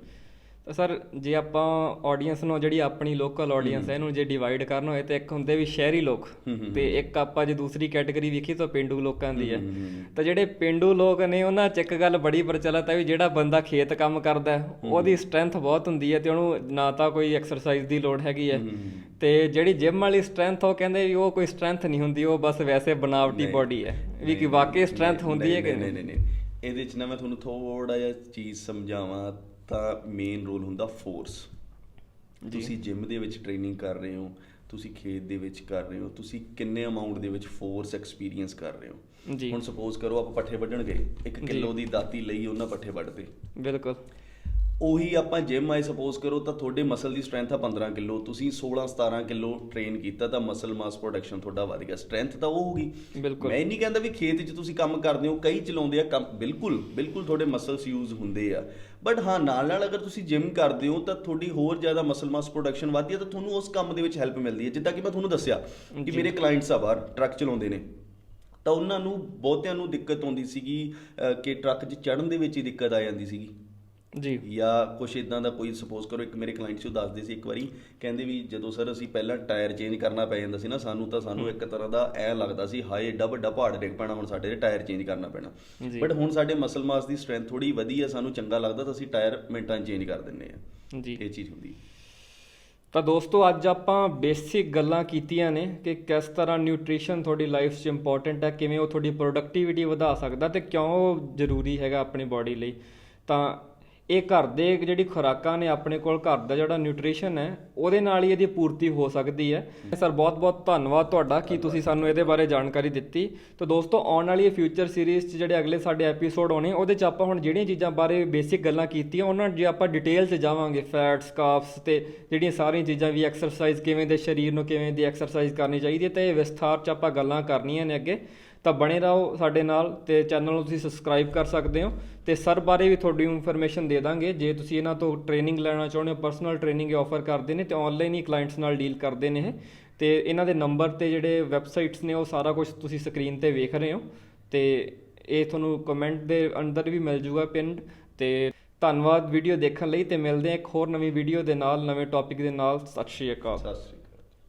[SPEAKER 1] ਤਾਂ ਸਰ ਜੇ ਆਪਾਂ ਆਡੀਅנס ਨੂੰ ਜਿਹੜੀ ਆਪਣੀ ਲੋਕਲ ਆਡੀਅנס ਹੈ ਇਹਨੂੰ ਜੇ ਡਿਵਾਈਡ ਕਰਨਾ ਹੋਏ ਤਾਂ ਇੱਕ ਹੁੰਦੇ ਵੀ ਸ਼ਹਿਰੀ ਲੋਕ ਤੇ ਇੱਕ ਆਪਾਂ ਜੇ ਦੂਸਰੀ ਕੈਟਾਗਰੀ ਵੇਖੀ ਤਾਂ ਪਿੰਡੂ ਲੋਕਾਂ ਦੀ ਹੈ। ਤਾਂ ਜਿਹੜੇ ਪਿੰਡੂ ਲੋਕ ਨੇ ਉਹਨਾਂ 'ਚ ਇੱਕ ਗੱਲ ਬੜੀ ਪ੍ਰਚਲਿਤ ਹੈ ਵੀ ਜਿਹੜਾ ਬੰਦਾ ਖੇਤ ਕੰਮ ਕਰਦਾ ਉਹਦੀ ਸਟਰੈਂਥ ਬਹੁਤ ਹੁੰਦੀ ਹੈ ਤੇ ਉਹਨੂੰ ਨਾ ਤਾਂ ਕੋਈ ਐਕਸਰਸਾਈਜ਼ ਦੀ ਲੋੜ ਹੈਗੀ ਹੈ ਤੇ ਜਿਹੜੀ ਜਿਮ ਵਾਲੀ ਸਟਰੈਂਥ ਉਹ ਕਹਿੰਦੇ ਵੀ ਉਹ ਕੋਈ ਸਟਰੈਂਥ ਨਹੀਂ ਹੁੰਦੀ, ਉਹ ਬਸ ਵੈਸੇ ਬਣਾਵਟੀ ਬੋਡੀ ਹੈ ਵੀ ਕਿ ਵਾਕਈ ਸਟਰੈਂਥ ਹੁੰਦੀ ਹੈ ਕਿ
[SPEAKER 2] ਨਹੀਂ। ਇਹਦੇ 'ਚ ਨਾ ਮੈਂ ਤੁਹਾਨੂੰ ਥੋੜਾ ਜਿਹਾ ਚੀਜ਼ ਸਮਝਾਵਾਂ ਤਾਂ ਮੇਨ ਰੋਲ ਹੁੰਦਾ ਫੋਰਸ। ਤੁਸੀਂ ਜਿਮ ਦੇ ਵਿੱਚ ਟ੍ਰੇਨਿੰਗ ਕਰ ਰਹੇ ਹੋ, ਤੁਸੀਂ ਖੇਤ ਦੇ ਵਿੱਚ ਕਰ ਰਹੇ ਹੋ, ਤੁਸੀਂ ਕਿੰਨੇ ਅਮਾਊਂਟ ਦੇ ਵਿੱਚ ਫੋਰਸ ਐਕਸਪੀਰੀਅੰਸ ਕਰ ਰਹੇ ਹੋ। ਹੁਣ ਸਪੋਜ਼ ਕਰੋ ਆਪਾਂ ਪੱਠੇ ਵੱਢਣ ਗਏ, 1 ਕਿਲੋ ਦੀ ਦਾਤੀ ਲਈ ਉਹਨਾਂ ਪੱਠੇ ਵੱਢਦੇ,
[SPEAKER 1] ਬਿਲਕੁਲ
[SPEAKER 2] ਉਹੀ ਆਪਾਂ ਜਿਮ ਆਏ ਸਪੋਜ਼ ਕਰੋ ਤਾਂ ਤੁਹਾਡੇ ਮਸਲ ਦੀ ਸਟਰੈਂਥ ਆ 15 ਕਿਲੋ, ਤੁਸੀਂ 16-17 ਕਿਲੋ ਟ੍ਰੇਨ ਕੀਤਾ ਤਾਂ ਮਸਲ ਮਾਸ ਪ੍ਰੋਡਕਸ਼ਨ ਤੁਹਾਡਾ ਵਧ ਗਿਆ, ਸਟਰੈਂਥ ਤਾਂ ਉਹ ਹੋਊਗੀ। ਮੈਂ ਨਹੀਂ ਕਹਿੰਦਾ ਵੀ ਖੇਤ 'ਚ ਤੁਸੀਂ ਕੰਮ ਕਰਦੇ ਹੋ, ਕਈ ਚਲਾਉਂਦੇ ਆ ਕੰਮ, ਬਿਲਕੁਲ ਤੁਹਾਡੇ ਮਸਲਸ ਯੂਜ਼ ਹੁੰਦੇ ਆ, ਬਟ ਹਾਂ ਨਾਲ ਅਗਰ ਤੁਸੀਂ ਜਿਮ ਕਰਦੇ ਹੋ ਤਾਂ ਤੁਹਾਡੀ ਹੋਰ ਜ਼ਿਆਦਾ ਮਸਲ ਮਾਸ ਪ੍ਰੋਡਕਸ਼ਨ ਵਧਦੀ ਹੈ ਤਾਂ ਤੁਹਾਨੂੰ ਉਸ ਕੰਮ ਦੇ ਵਿੱਚ ਹੈਲਪ ਮਿਲਦੀ ਹੈ। ਜਿੱਦਾਂ ਕਿ ਮੈਂ ਤੁਹਾਨੂੰ ਦੱਸਿਆ ਕਿ ਮੇਰੇ ਕਲਾਇੰਟਸ ਆ ਬਾਹਰ ਟਰੱਕ ਚਲਾਉਂਦੇ ਨੇ ਤਾਂ ਉਹਨਾਂ ਨੂੰ ਬਹੁਤਿਆਂ ਨੂੰ ਦਿੱਕਤ ਆਉਂਦੀ ਸੀਗੀ ਕਿ ਟਰੱਕ 'ਚ ਚੜ੍ਹਨ ਦੇ ਵਿੱਚ ਹੀ ਦਿੱਕਤ ਆ ਜਾਂਦੀ ਸੀਗੀ
[SPEAKER 1] ਜੀ, ਜਾਂ
[SPEAKER 2] ਕੁਛ ਇਦਾਂ ਦਾ ਕੋਈ ਸਪੋਜ਼ ਕਰੋ। ਇੱਕ ਮੇਰੇ ਕਲਾਇੰਟ ਸੀ ਉਹ ਦੱਸਦੇ ਸੀ ਇੱਕ ਵਾਰੀ, ਕਹਿੰਦੇ ਵੀ ਜਦੋਂ ਸਰ ਅਸੀਂ ਪਹਿਲਾਂ ਟਾਇਰ ਚੇਂਜ ਕਰਨਾ ਪੈ ਜਾਂਦਾ ਸੀ ਨਾ ਸਾਨੂੰ ਇੱਕ ਤਰ੍ਹਾਂ ਦਾ ਐਂ ਲੱਗਦਾ ਸੀ ਹਾਏ ਏਡਾ ਵੱਡਾ ਪਹਾੜ ਡਿੱਗ ਪੈਣਾ, ਹੁਣ ਸਾਡੇ ਟਾਇਰ ਚੇਂਜ ਕਰਨਾ ਪੈਣਾ। ਬਟ ਹੁਣ ਸਾਡੇ ਮਸਲ ਮਾਸ ਦੀ ਸਟਰੈਂਥ ਥੋੜੀ ਵਧੀ ਆ, ਸਾਨੂੰ ਚੰਗਾ ਲੱਗਦਾ ਤਾਂ ਅਸੀਂ ਟਾਇਰ ਮਿੰਟਾਂ 'ਚ ਚੇਂਜ ਕਰ ਦਿੰਦੇ ਆ ਜੀ, ਇਹ ਚੀਜ਼ ਹੁੰਦੀ। ਤਾਂ
[SPEAKER 1] ਦੋਸਤੋ ਅੱਜ ਆਪਾਂ ਬੇਸਿਕ ਗੱਲਾਂ ਕੀਤੀਆਂ ਨੇ ਕਿ ਕਿਸ ਤਰ੍ਹਾਂ ਨਿਊਟ੍ਰੀਸ਼ਨ ਤੁਹਾਡੀ ਲਾਈਫ 'ਚ ਇੰਪੋਰਟੈਂਟ ਹੈ, ਕਿਵੇਂ ਉਹ ਤੁਹਾਡੀ ਪ੍ਰੋਡਕਟਿਵਿਟੀ ਵਧਾ ਸਕਦਾ ਤੇ ਕਿਉਂ ਜ਼ਰੂਰੀ ਹੈਗਾ ਆਪਣੀ ਬਾਡੀ ਲਈ। ਤਾਂ ਇਹ ਘਰ ਦੇ ਜਿਹੜੀ ਖੁਰਾਕਾਂ ਨੇ ਆਪਣੇ ਕੋਲ, ਘਰ ਦਾ ਜਿਹੜਾ ਨਿਊਟ੍ਰੀਸ਼ਨ ਹੈ ਉਹਦੇ ਨਾਲ ਹੀ ਇਹਦੀ ਪੂਰਤੀ ਹੋ ਸਕਦੀ ਹੈ। ਸਰ ਬਹੁਤ ਧੰਨਵਾਦ ਤੁਹਾਡਾ ਕਿ ਤੁਸੀਂ ਸਾਨੂੰ ਇਹਦੇ ਬਾਰੇ ਜਾਣਕਾਰੀ ਦਿੱਤੀ। ਤਾਂ ਦੋਸਤੋ ਆਉਣ ਵਾਲੀ ਫਿਊਚਰ ਸੀਰੀਜ਼ 'ਚ ਜਿਹੜੇ ਅਗਲੇ ਸਾਡੇ ਐਪੀਸੋਡ ਆਉਣੇ ਉਹਦੇ 'ਚ ਆਪਾਂ ਹੁਣ ਜਿਹੜੀਆਂ ਚੀਜ਼ਾਂ ਬਾਰੇ ਬੇਸਿਕ ਗੱਲਾਂ ਕੀਤੀਆਂ ਉਹਨਾਂ ਜੇ ਆਪਾਂ ਡਿਟੇਲ 'ਚ ਜਾਵਾਂਗੇ, ਫੈਟਸ, ਕਾਰਬਸ ਤੇ ਜਿਹੜੀਆਂ ਸਾਰੀਆਂ ਚੀਜ਼ਾਂ ਵੀ, ਐਕਸਰਸਾਈਜ਼ ਕਿਵੇਂ ਦੇ ਸਰੀਰ ਨੂੰ ਕਿਵੇਂ ਦੀ ਐਕਸਰਸਾਈਜ਼ ਕਰਨੀ ਚਾਹੀਦੀ ਹੈ ਤੇ ਇਹ ਵਿਸਥਾਰ 'ਚ ਆਪਾਂ ਗੱਲਾਂ ਕਰਨੀਆਂ ਨੇ ਅੱਗੇ। ਤਾਂ ਬਣੇ ਰਹੋ ਸਾਡੇ ਨਾਲ ਤੇ ਚੈਨਲ ਨੂੰ ਤੁਸੀਂ ਸਬਸਕ੍ਰਾਈਬ ਕਰ ਸਕਦੇ ਹੋ ਤੇ ਸਰ ਬਾਰੇ ਵੀ ਤੁਹਾਡੀ ਇਨਫੋਰਮੇਸ਼ਨ ਦੇ ਦਾਂਗੇ। ਜੇ ਤੁਸੀਂ ਇਹਨਾਂ ਤੋਂ ਟ੍ਰੇਨਿੰਗ ਲੈਣਾ ਚਾਹੁੰਦੇ ਹੋ, ਪਰਸਨਲ ਟ੍ਰੇਨਿੰਗ ਆਫਰ ਕਰਦੇ ਨੇ ਤੇ ਆਨਲਾਈਨ ਹੀ ਕਲਾਇੰਟਸ ਨਾਲ ਡੀਲ ਕਰਦੇ ਨੇ ਇਹ, ਤੇ ਇਹਨਾਂ ਦੇ ਨੰਬਰ ਤੇ ਜਿਹੜੇ ਵੈਬਸਾਈਟਸ ਨੇ ਉਹ ਸਾਰਾ ਕੁਝ ਤੁਸੀਂ ਸਕਰੀਨ ਤੇ ਵੇਖ ਰਹੇ ਹੋ ਤੇ ਇਹ ਤੁਹਾਨੂੰ ਕਮੈਂਟ ਦੇ ਅੰਦਰ ਵੀ ਮਿਲ ਜੂਗਾ ਪਿੰਡ। ਤੇ ਧੰਨਵਾਦ ਵੀਡੀਓ ਦੇਖਣ ਲਈ ਤੇ ਮਿਲਦੇ ਹਾਂ ਇੱਕ ਹੋਰ ਨਵੀਂ ਵੀਡੀਓ ਦੇ ਨਾਲ, ਨਵੇਂ ਟੌਪਿਕ ਦੇ ਨਾਲ। ਸਤਿ ਸ਼੍ਰੀ ਅਕਾਲ।